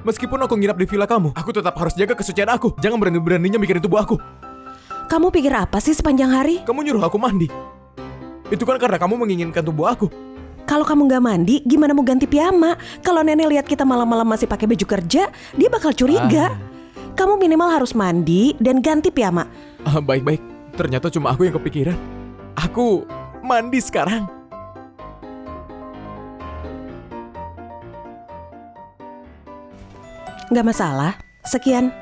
Meskipun aku nginap di villa kamu, aku tetap harus jaga kesucian aku. Jangan berani-beraninya mikirin tubuh aku. Kamu pikir apa sih sepanjang hari? Kamu nyuruh aku mandi. Itu kan karena kamu menginginkan tubuh aku. Kalau kamu nggak mandi, gimana mau ganti piyama? Kalau nenek lihat kita malam-malam masih pakai baju kerja, dia bakal curiga. Kamu minimal harus mandi dan ganti piyama. Baik-baik. Ternyata cuma aku yang kepikiran. Aku mandi sekarang. Nggak masalah. Sekian.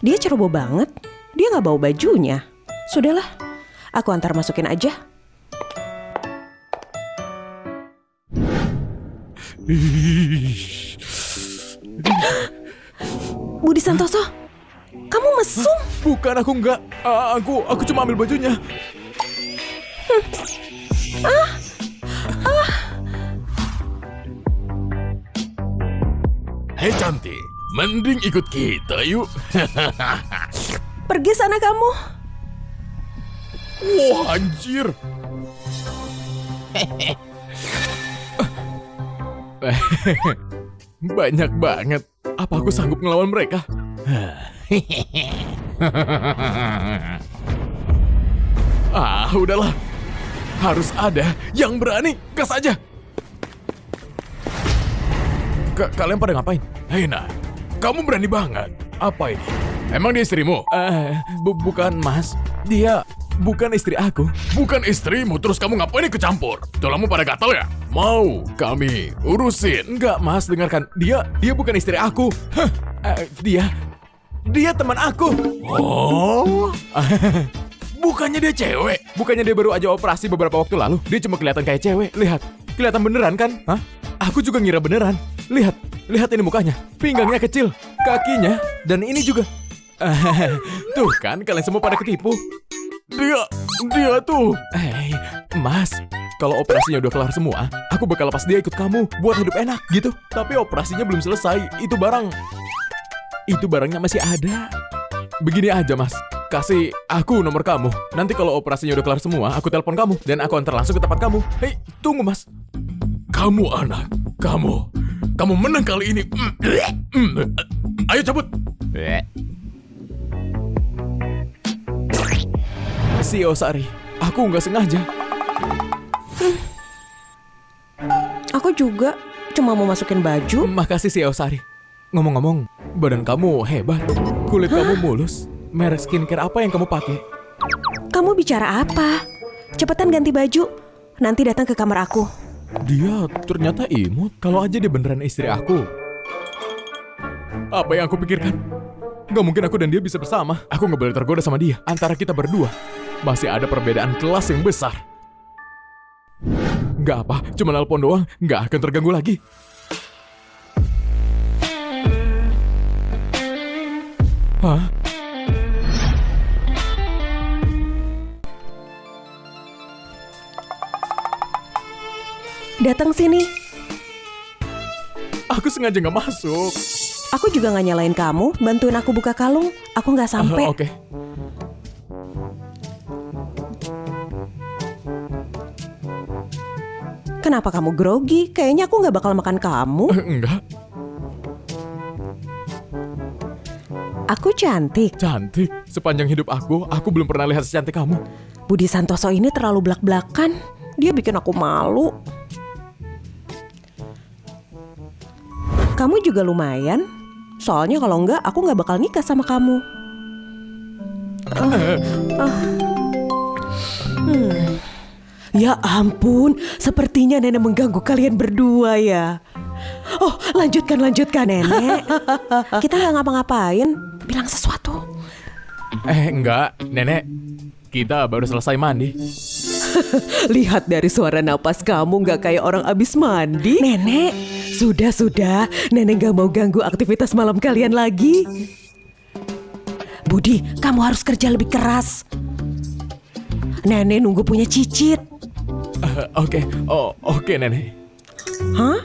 Dia ceroboh banget. Dia nggak bawa bajunya. Sudahlah, aku antar masukin aja. Budi Santoso, kamu mesum? Bukan, aku enggak. Aku cuma ambil bajunya. Hei cantik, mending ikut kita yuk. Pergi sana kamu. Wah anjir. Banyak banget. Apa aku sanggup ngelawan mereka? Udahlah. Harus ada yang berani. Gas aja. Kalian pada ngapain? Hei nak, kamu berani banget. Apa ini? Emang dia istrimu? Bukan, Mas. Dia bukan istri aku. Bukan istrimu, terus kamu ngapain ikut campur? Tulangmu pada gatal ya? Mau kami urusin? Enggak, Mas, dengarkan. Dia bukan istri aku. Dia teman aku. Oh? Bukannya dia cewek? Bukannya dia baru aja operasi beberapa waktu lalu? Dia cuma kelihatan kayak cewek. Lihat, kelihatan beneran kan? Hah? Aku juga ngira beneran. Lihat ini mukanya. Pinggangnya kecil, kakinya, dan ini juga. Tuh kan, kalian semua pada ketipu. Dia tuh. Mas, kalau operasinya udah kelar semua, aku bakal lepas dia ikut kamu buat hidup enak gitu. Tapi operasinya belum selesai. Itu barangnya masih ada. Begini aja, Mas. Kasih aku nomor kamu. Nanti kalau operasinya udah kelar semua, aku telepon kamu dan aku antar langsung ke tempat kamu. Hei, tunggu, Mas. Kamu anak. Kamu menang kali ini. Ayo cabut. Si Osari, aku nggak sengaja. Aku juga cuma mau masukin baju. Makasih si Osari. Ngomong-ngomong, badan kamu hebat. Kulit kamu mulus. Merek skincare apa yang kamu pakai? Kamu bicara apa? Cepetan ganti baju. Nanti datang ke kamar aku. Dia ternyata imut. Kalau aja dia beneran istri aku. Apa yang aku pikirkan? Gak mungkin aku dan dia bisa bersama. Aku gak boleh tergoda sama dia. Antara kita berdua masih ada perbedaan kelas yang besar. Gak apa, cuma nelpon doang. Gak akan terganggu lagi. Hah? Datang sini. Aku sengaja nggak masuk. Aku juga nggak nyalain kamu. Bantuin aku buka kalung. Aku nggak sampai. Oke. Kenapa kamu grogi? Kayaknya aku nggak bakal makan kamu. Enggak, Aku cantik. cantik. Sepanjang hidup aku belum pernah lihat secantik kamu. Budi Santoso ini terlalu blak-blakan. Dia bikin aku malu. Kamu juga lumayan. Soalnya kalau enggak, aku nggak bakal nikah sama kamu. Ya ampun, sepertinya nenek mengganggu kalian berdua ya. Oh, lanjutkan nenek. Kita nggak ngapa-ngapain. Bilang sesuatu. Enggak, nenek. Kita baru selesai mandi. Lihat dari suara napas kamu nggak kayak orang abis mandi. Nenek, sudah. Nenek nggak mau ganggu aktivitas malam kalian lagi. Budi, kamu harus kerja lebih keras. Nenek nunggu punya cicit. Oke, nenek. Hah?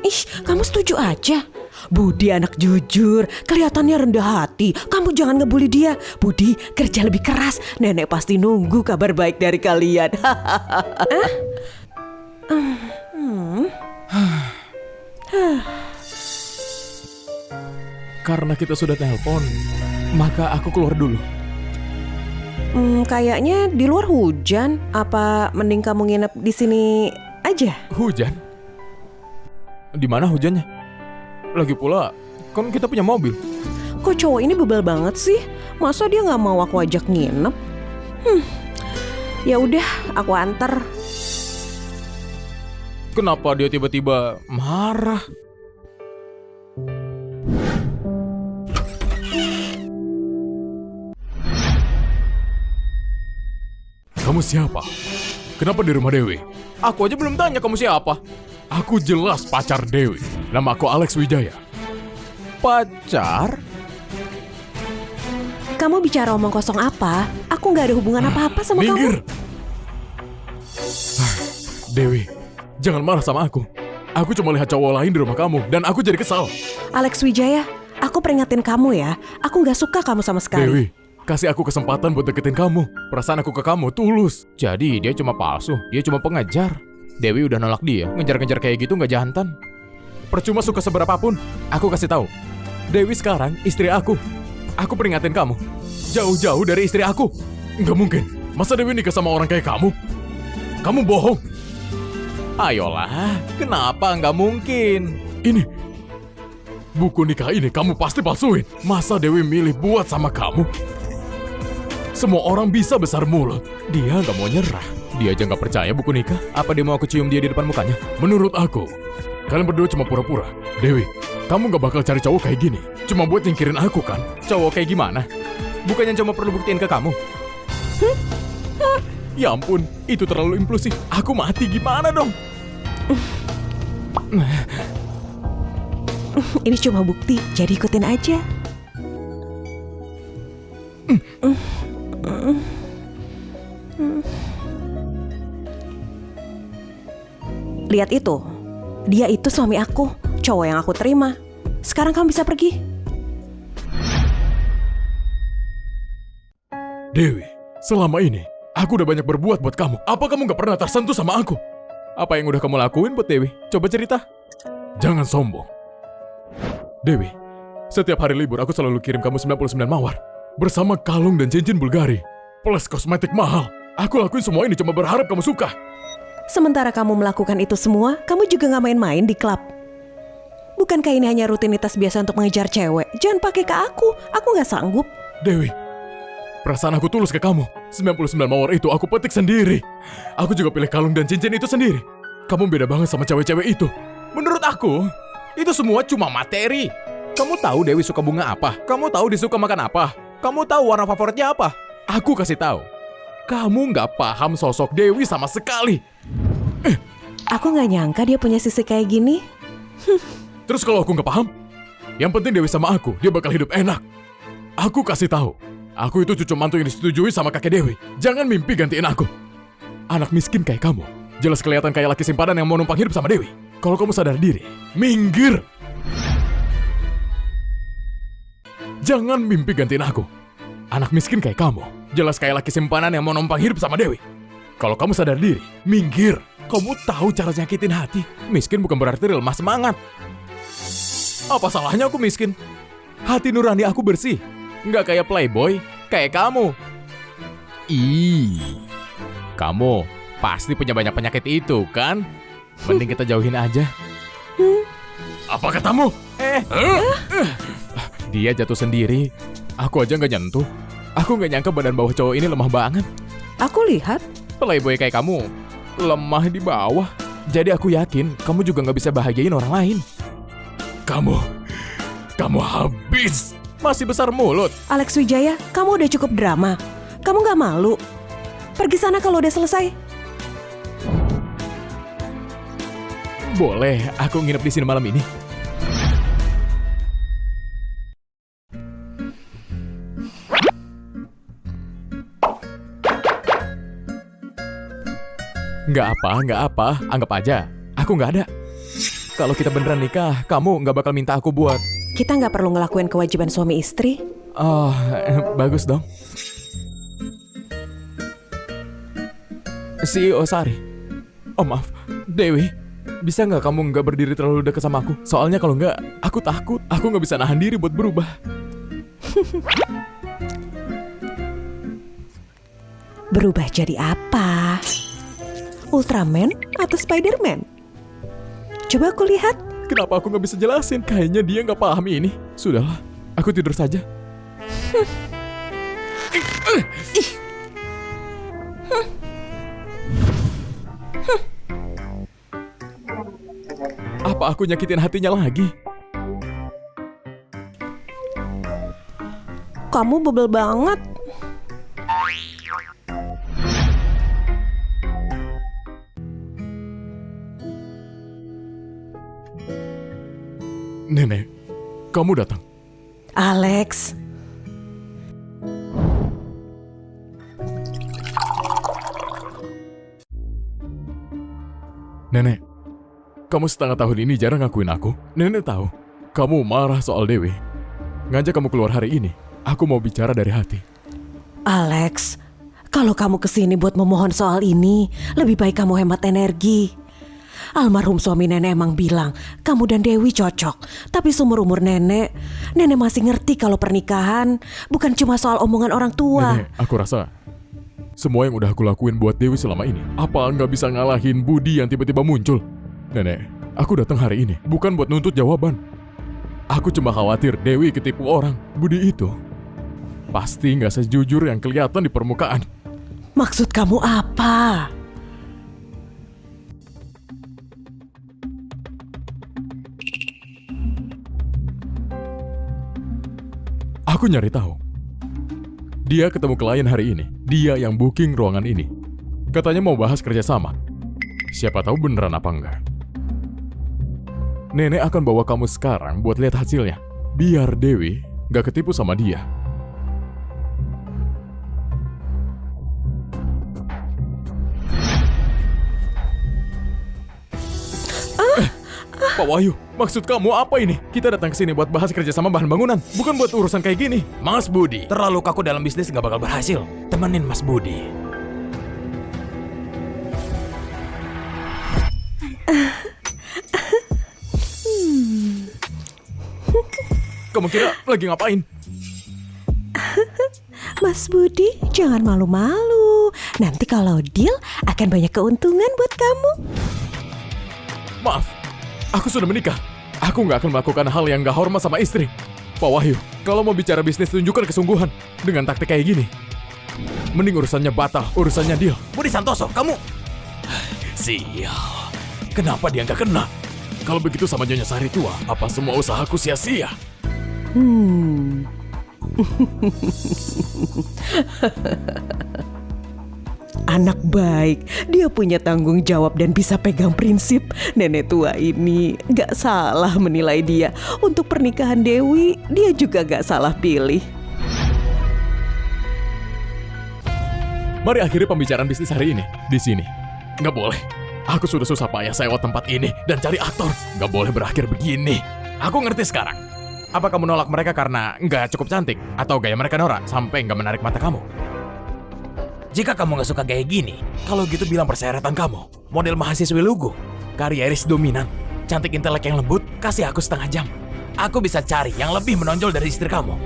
Ih, kamu setuju aja. Budi anak jujur, kelihatannya rendah hati. Kamu jangan ngebully dia. Budi, kerja lebih keras. Nenek pasti nunggu kabar baik dari kalian. Karena kita sudah telepon, maka aku keluar dulu. Kayaknya di luar hujan. Apa mending kamu nginep di sini aja? Hujan? Di mana hujannya? Lagi pula, kan kita punya mobil. Kok cowok ini bebel banget sih? Masa dia nggak mau aku ajak nginep? Ya udah, aku antar. Kenapa dia tiba-tiba marah? Kamu siapa? Kenapa di rumah Dewi? Aku aja belum tanya kamu siapa. Aku jelas pacar Dewi. Nama aku Alex Wijaya. Pacar? Kamu bicara omong kosong apa? Aku nggak ada hubungan apa-apa sama Minggir! kamu. Dewi, jangan marah sama aku. Aku cuma lihat cowok lain di rumah kamu dan aku jadi kesal. Alex Wijaya, aku peringatin kamu ya. Aku nggak suka kamu sama sekali. Dewi, kasih aku kesempatan buat deketin kamu. Perasaan aku ke kamu tulus. Jadi dia cuma palsu, dia cuma pengejar. Dewi udah nolak dia, ngejar-ngejar kayak gitu nggak jantan. Percuma suka seberapapun, aku kasih tahu. Dewi sekarang istri aku. Aku peringatin kamu. Jauh-jauh dari istri aku. Nggak mungkin. Masa Dewi nikah sama orang kayak kamu? Kamu bohong. Ayolah, kenapa nggak mungkin? Ini buku nikah ini kamu pasti palsuin. Masa Dewi milih buat sama kamu? Semua orang bisa besar mulut. Dia nggak mau nyerah. Dia aja nggak percaya buku nikah. Apa dia mau aku cium dia di depan mukanya? Menurut aku, kalian berdua cuma pura-pura. Dewi, kamu nggak bakal cari cowok kayak gini. Cuma buat nyingkirin aku kan? Cowok kayak gimana? Bukannya cuma perlu buktiin ke kamu? Ya ampun, itu terlalu impulsif. Aku mati gimana dong? Ini cuma bukti, jadi ikutin aja. Lihat itu, dia itu suami aku, cowok yang aku terima. Sekarang kamu bisa pergi. Dewi, selama ini aku udah banyak berbuat buat kamu. Apa kamu gak pernah tersentuh sama aku? Apa yang udah kamu lakuin buat Dewi? Coba cerita. Jangan sombong. Dewi, setiap hari libur aku selalu kirim kamu 99 mawar. Bersama kalung dan cincin Bulgari. Plus kosmetik mahal. Aku lakuin semua ini cuma berharap kamu suka. Sementara kamu melakukan itu semua, kamu juga gak main-main di klub. Bukankah ini hanya rutinitas biasa untuk mengejar cewek? Jangan pakai ke aku gak sanggup. Dewi, perasaan aku tulus ke kamu. 99 mawar itu aku petik sendiri. Aku juga pilih kalung dan cincin itu sendiri. Kamu beda banget sama cewek-cewek itu. Menurut aku, itu semua cuma materi. Kamu tahu Dewi suka bunga apa? Kamu tahu dia suka makan apa? Kamu tahu warna favoritnya apa? Aku kasih tahu. Kamu nggak paham sosok Dewi sama sekali. Aku gak nyangka dia punya sisi kayak gini. Terus kalau aku nggak paham? Yang penting Dewi sama aku, dia bakal hidup enak. Aku kasih tahu. Aku itu cucu mantu yang disetujui sama kakek Dewi. Jangan mimpi gantiin aku. Anak miskin kayak kamu. Jelas kelihatan kayak laki simpanan yang mau numpang hidup sama Dewi. Kalau kamu sadar diri, minggir. Jangan mimpi gantiin aku. Anak miskin kayak kamu. Jelas kayak laki simpanan yang mau numpang hidup sama Dewi. Kalau kamu sadar diri, minggir. Kamu tahu cara nyakitin hati. Miskin bukan berarti lemah semangat. Apa salahnya aku miskin? Hati nurani aku bersih. Nggak kayak playboy, kayak kamu. Ih, kamu pasti punya banyak penyakit itu, kan? Mending kita jauhin aja. Apa katamu? Dia jatuh sendiri. Aku aja nggak nyentuh. Aku nggak nyangka badan bawah cowok ini lemah banget. Aku lihat. Playboy kayak kamu, lemah di bawah. Jadi aku yakin kamu juga nggak bisa bahagiain orang lain. Kamu habis. Masih besar mulut. Alex Wijaya, kamu udah cukup drama. Kamu gak malu? Pergi sana kalau udah selesai. Boleh, aku nginep di sini malam ini. Nggak apa. Anggap aja, aku nggak ada. Kalau kita beneran nikah, kamu nggak bakal minta aku buat... Kita nggak perlu ngelakuin kewajiban suami istri. Oh, bagus dong. CEO Sari. Oh maaf, Dewi. Bisa nggak kamu nggak berdiri terlalu dekat sama aku? Soalnya kalau nggak, aku takut. Aku nggak bisa nahan diri buat berubah. Berubah jadi apa? Ultraman atau Spiderman? Coba aku lihat. Kenapa aku nggak bisa jelasin? Kayaknya dia nggak pahami ini. Sudahlah, aku tidur saja. Apa aku nyakitin hatinya lagi? Kamu bebel banget. Nenek, kamu datang. Alex. Nenek, kamu setengah tahun ini jarang ngakuin aku. Nenek tahu, kamu marah soal Dewi. Ngajak kamu keluar hari ini, aku mau bicara dari hati. Alex, kalau kamu kesini buat memohon soal ini, lebih baik kamu hemat energi. Almarhum suami nenek emang bilang, kamu dan Dewi cocok. Tapi seumur-umur nenek masih ngerti kalau pernikahan bukan cuma soal omongan orang tua. Nenek, aku rasa semua yang udah aku lakuin buat Dewi selama ini, apa nggak bisa ngalahin Budi yang tiba-tiba muncul? Nenek, aku datang hari ini bukan buat nuntut jawaban. Aku cuma khawatir Dewi ketipu orang. Budi itu pasti nggak sejujur yang kelihatan di permukaan. Maksud kamu apa? Aku nyari tahu. Dia ketemu klien hari ini. Dia yang booking ruangan ini. Katanya mau bahas kerjasama. Siapa tahu beneran apa enggak. Nenek akan bawa kamu sekarang buat lihat hasilnya. Biar Dewi gak ketipu sama dia. Pak Wahyu, maksud kamu apa ini? Kita datang ke sini buat bahas kerjasama bahan bangunan, bukan buat urusan kayak gini. Mas Budi, terlalu kaku dalam bisnis nggak bakal berhasil. Temenin Mas Budi. Kamu kira lagi ngapain? Mas Budi, jangan malu-malu. Nanti kalau deal akan banyak keuntungan buat kamu. Maaf, aku sudah menikah. Aku nggak akan melakukan hal yang nggak hormat sama istri. Pak Wahyu, kalau mau bicara bisnis tunjukkan kesungguhan. Dengan taktik kayak gini, mending urusannya batal, urusannya deal. Budi Santoso, kamu... Sial, kenapa dia nggak kena? Kalau begitu sama Nyonya Sari tua, apa semua usahaku sia-sia? Anak baik, dia punya tanggung jawab dan bisa pegang prinsip. Nenek tua ini gak salah menilai dia. Untuk pernikahan Dewi, dia juga gak salah pilih. Mari akhiri pembicaraan bisnis hari ini di sini. Nggak boleh. Aku sudah susah payah sewa tempat ini dan cari aktor. Nggak boleh berakhir begini. Aku ngerti sekarang. Apa kamu nolak mereka karena nggak cukup cantik? Atau gaya mereka norak sampai nggak menarik mata kamu? Jika kamu nggak suka gaya gini, kalau gitu bilang persyaratan kamu. Model mahasiswi lugu, karieris dominan, cantik intelek yang lembut, kasih aku setengah jam. Aku bisa cari yang lebih menonjol dari istri kamu.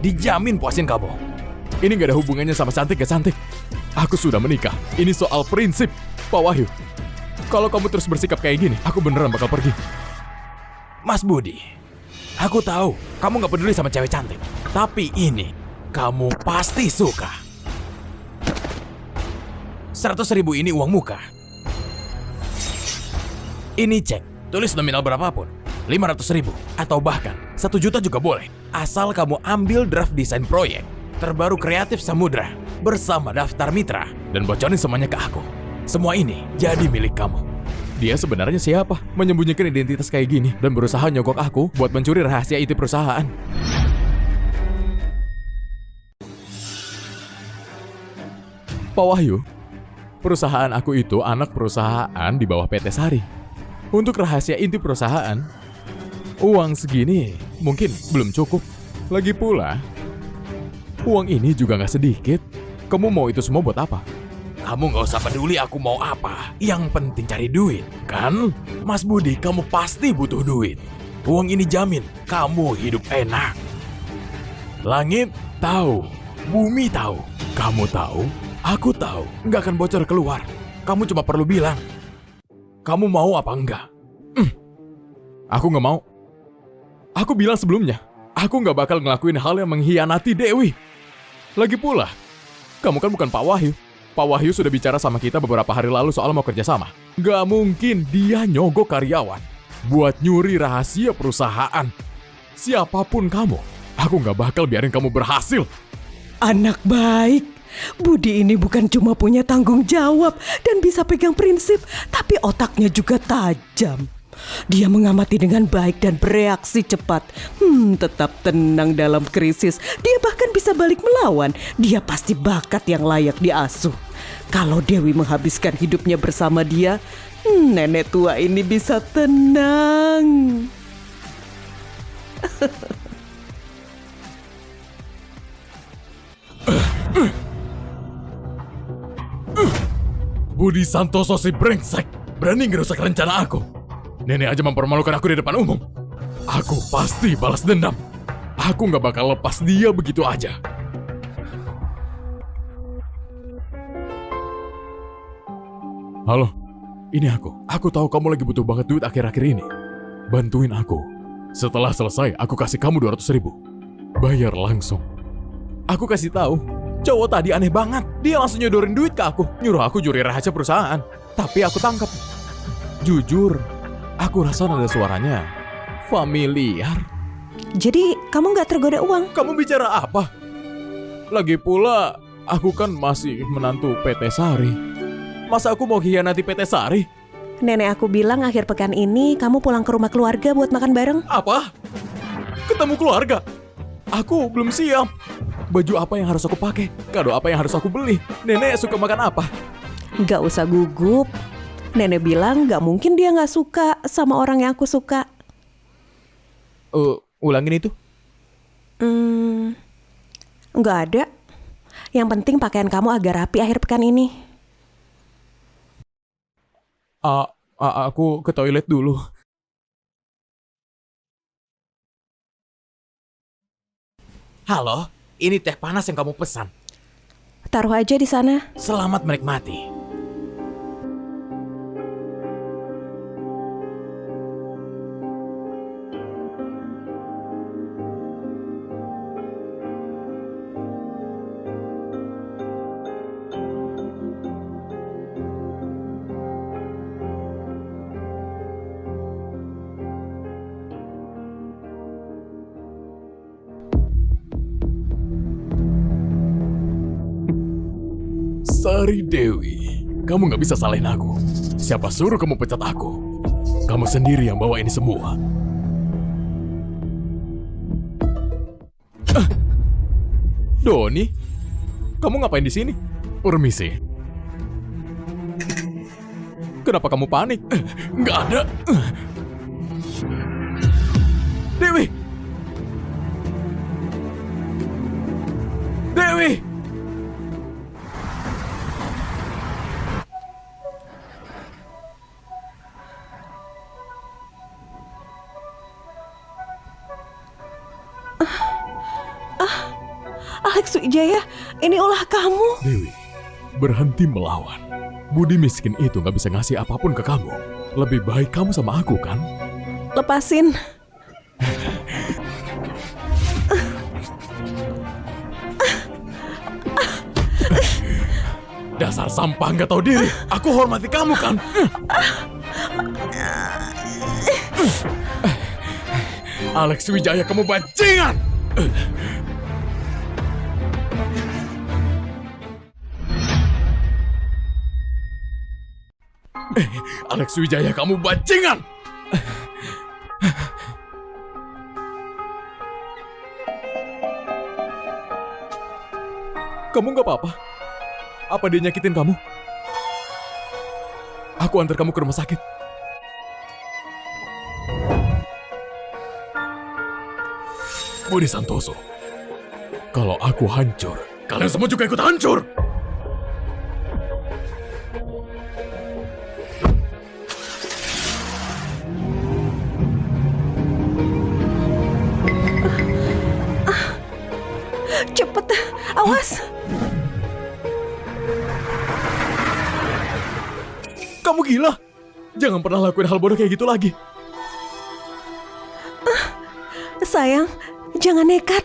Dijamin puasin kamu. Ini nggak ada hubungannya sama cantik gak cantik. Aku sudah menikah. Ini soal prinsip, Pak Wahyu. Kalau kamu terus bersikap kayak gini, aku beneran bakal pergi. Mas Budi, aku tahu kamu nggak peduli sama cewek cantik. Tapi ini, kamu pasti suka. 100.000 ini uang muka. Ini cek, tulis nominal berapapun. 500.000 atau bahkan 1 juta juga boleh. Asal kamu ambil draft desain proyek terbaru kreatif Samudra bersama daftar mitra dan bocorin semuanya ke aku. Semua ini jadi milik kamu. Dia sebenarnya siapa? Menyembunyikan identitas kayak gini dan berusaha nyogok aku buat mencuri rahasia IT perusahaan. Pak Wahyu, perusahaan aku itu anak perusahaan di bawah PT Sari. Untuk rahasia inti perusahaan, uang segini mungkin belum cukup. Lagi pula, uang ini juga nggak sedikit. Kamu mau itu semua buat apa? Kamu nggak usah peduli aku mau apa. Yang penting cari duit, kan? Mas Budi, kamu pasti butuh duit. Uang ini jamin kamu hidup enak. Langit tahu, bumi tahu, kamu tahu, aku tahu. Nggak akan bocor keluar. Kamu cuma perlu bilang, kamu mau apa enggak? Aku nggak mau. Aku bilang sebelumnya, aku nggak bakal ngelakuin hal yang mengkhianati Dewi. Lagi pula, kamu kan bukan Pak Wahyu. Pak Wahyu sudah bicara sama kita beberapa hari lalu soal mau kerjasama. Gak mungkin dia nyogok karyawan buat nyuri rahasia perusahaan. Siapapun kamu, aku gak bakal biarin kamu berhasil. Anak baik. Budi ini bukan cuma punya tanggung jawab dan bisa pegang prinsip, tapi otaknya juga tajam. Dia mengamati dengan baik dan bereaksi cepat. Tetap tenang dalam krisis. Dia bahkan bisa balik melawan. Dia pasti bakat yang layak diasuh. Kalau Dewi menghabiskan hidupnya bersama dia, nenek tua ini bisa tenang. Budi Santoso si brengsek, berani ngerusak rencana aku. Nenek aja mempermalukan aku di depan umum. Aku pasti balas dendam. Aku gak bakal lepas dia begitu aja. Halo, ini aku. Aku tahu kamu lagi butuh banget duit akhir-akhir ini. Bantuin aku. Setelah selesai, aku kasih kamu 200.000. Bayar langsung. Aku kasih tahu, cowok tadi aneh banget. Dia langsung nyodorin duit ke aku. Nyuruh aku curi rahasia perusahaan. Tapi aku tangkap. Jujur, aku rasa nada suaranya familiar. Jadi kamu gak tergoda uang? Kamu bicara apa? Lagi pula, aku kan masih menantu PT Sari. Masa aku mau khianati PT Sari? Nenek aku bilang akhir pekan ini kamu pulang ke rumah keluarga buat makan bareng. Apa? Ketemu keluarga? Aku belum siap. Baju apa yang harus aku pakai? Kado apa yang harus aku beli? Nenek suka makan apa? Gak usah gugup. Nenek bilang gak mungkin dia gak suka sama orang yang aku suka. Ulangin itu. Gak ada. Yang penting pakaian kamu agak rapi akhir pekan ini. Aku ke toilet dulu. Halo, ini teh panas yang kamu pesan. Taruh aja di sana. Selamat menikmati. Sari Dewi, kamu gak bisa salahin aku. Siapa suruh kamu pecat aku? Kamu sendiri yang bawa ini semua. Doni, kamu ngapain di sini? Permisi. Kenapa kamu panik? Nggak ada. Dewi! Dewi! Alex Wijaya, ini ulah kamu. Dewi, berhenti melawan. Budi miskin itu nggak bisa ngasih apapun ke kamu. Lebih baik kamu sama aku, kan? Lepasin. Dasar sampah nggak tahu diri. Aku hormati kamu, kan? Alex Wijaya, kamu bajingan! Alex Wijaya, kamu bajingan! Kamu nggak apa-apa? Apa dia nyakitin kamu? Aku antar kamu ke rumah sakit. Budi Santoso, kalau aku hancur, kalian semua juga ikut hancur! Cepet, awas. Kamu gila? Jangan pernah lakuin hal bodoh kayak gitu lagi. Sayang, jangan nekat.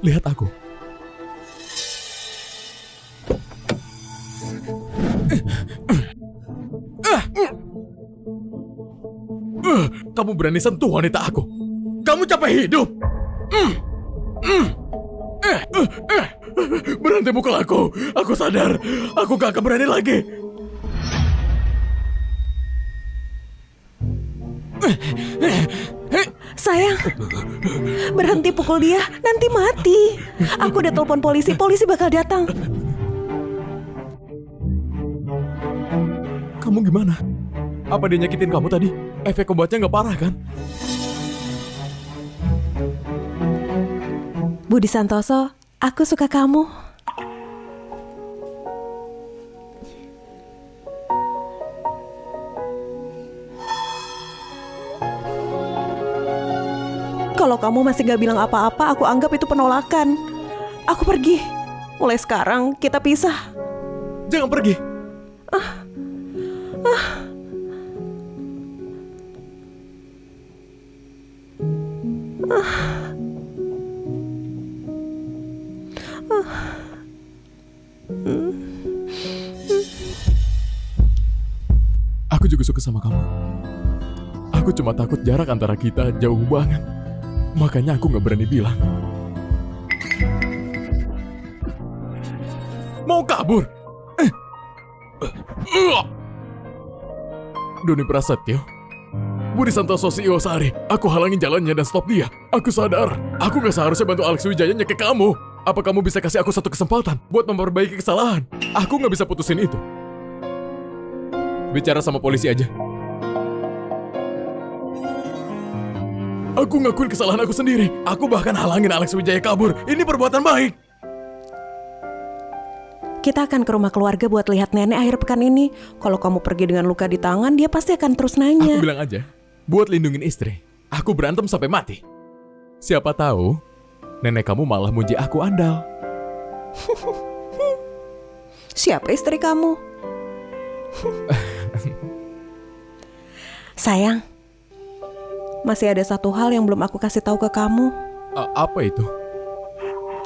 Lihat aku. Kamu berani sentuh wanita aku. Kamu capek hidup! Berhenti mukul aku. Aku sadar. Aku gak akan berani lagi. Sayang, berhenti pukul dia, nanti mati. Aku udah telepon polisi, polisi bakal datang. Kamu gimana? Apa dia nyakitin kamu tadi? Efek obatnya nggak parah kan? Budi Santoso, aku suka kamu. Kalau kamu masih gak bilang apa-apa, aku anggap itu penolakan. Aku pergi. Mulai sekarang kita pisah. Jangan pergi. Aku juga suka sama kamu. Aku cuma takut jarak antara kita jauh banget. Makanya aku gak berani bilang. Mau kabur? Doni Prasetyo, Budi Santoso CEO Sari. Aku halangin jalannya dan stop dia. Aku sadar, aku gak seharusnya bantu Alex Wijaya nyekek kamu. Apa kamu bisa kasih aku satu kesempatan buat memperbaiki kesalahan? Aku gak bisa putusin itu. Bicara sama polisi aja. Aku ngakuin kesalahan aku sendiri. Aku bahkan halangin Alex Wijaya kabur. Ini perbuatan baik. Kita akan ke rumah keluarga buat lihat nenek akhir pekan ini. Kalau kamu pergi dengan luka di tangan, dia pasti akan terus nanya. Aku bilang aja, buat lindungin istri. Aku berantem sampai mati. Siapa tahu, nenek kamu malah muji aku andal. Siapa istri kamu? Sayang, masih ada satu hal yang belum aku kasih tahu ke kamu. Apa itu?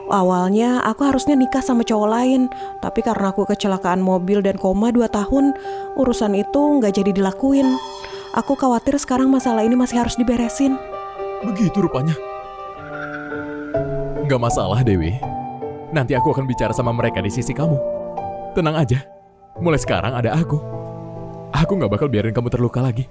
Awalnya aku harusnya nikah sama cowok lain, tapi karena aku kecelakaan mobil dan koma 2 tahun, urusan itu nggak jadi dilakuin. Aku khawatir sekarang masalah ini masih harus diberesin. Begitu rupanya. Gak masalah, Dewi. Nanti aku akan bicara sama mereka di sisi kamu. Tenang aja. Mulai sekarang ada aku. Aku gak bakal biarin kamu terluka lagi.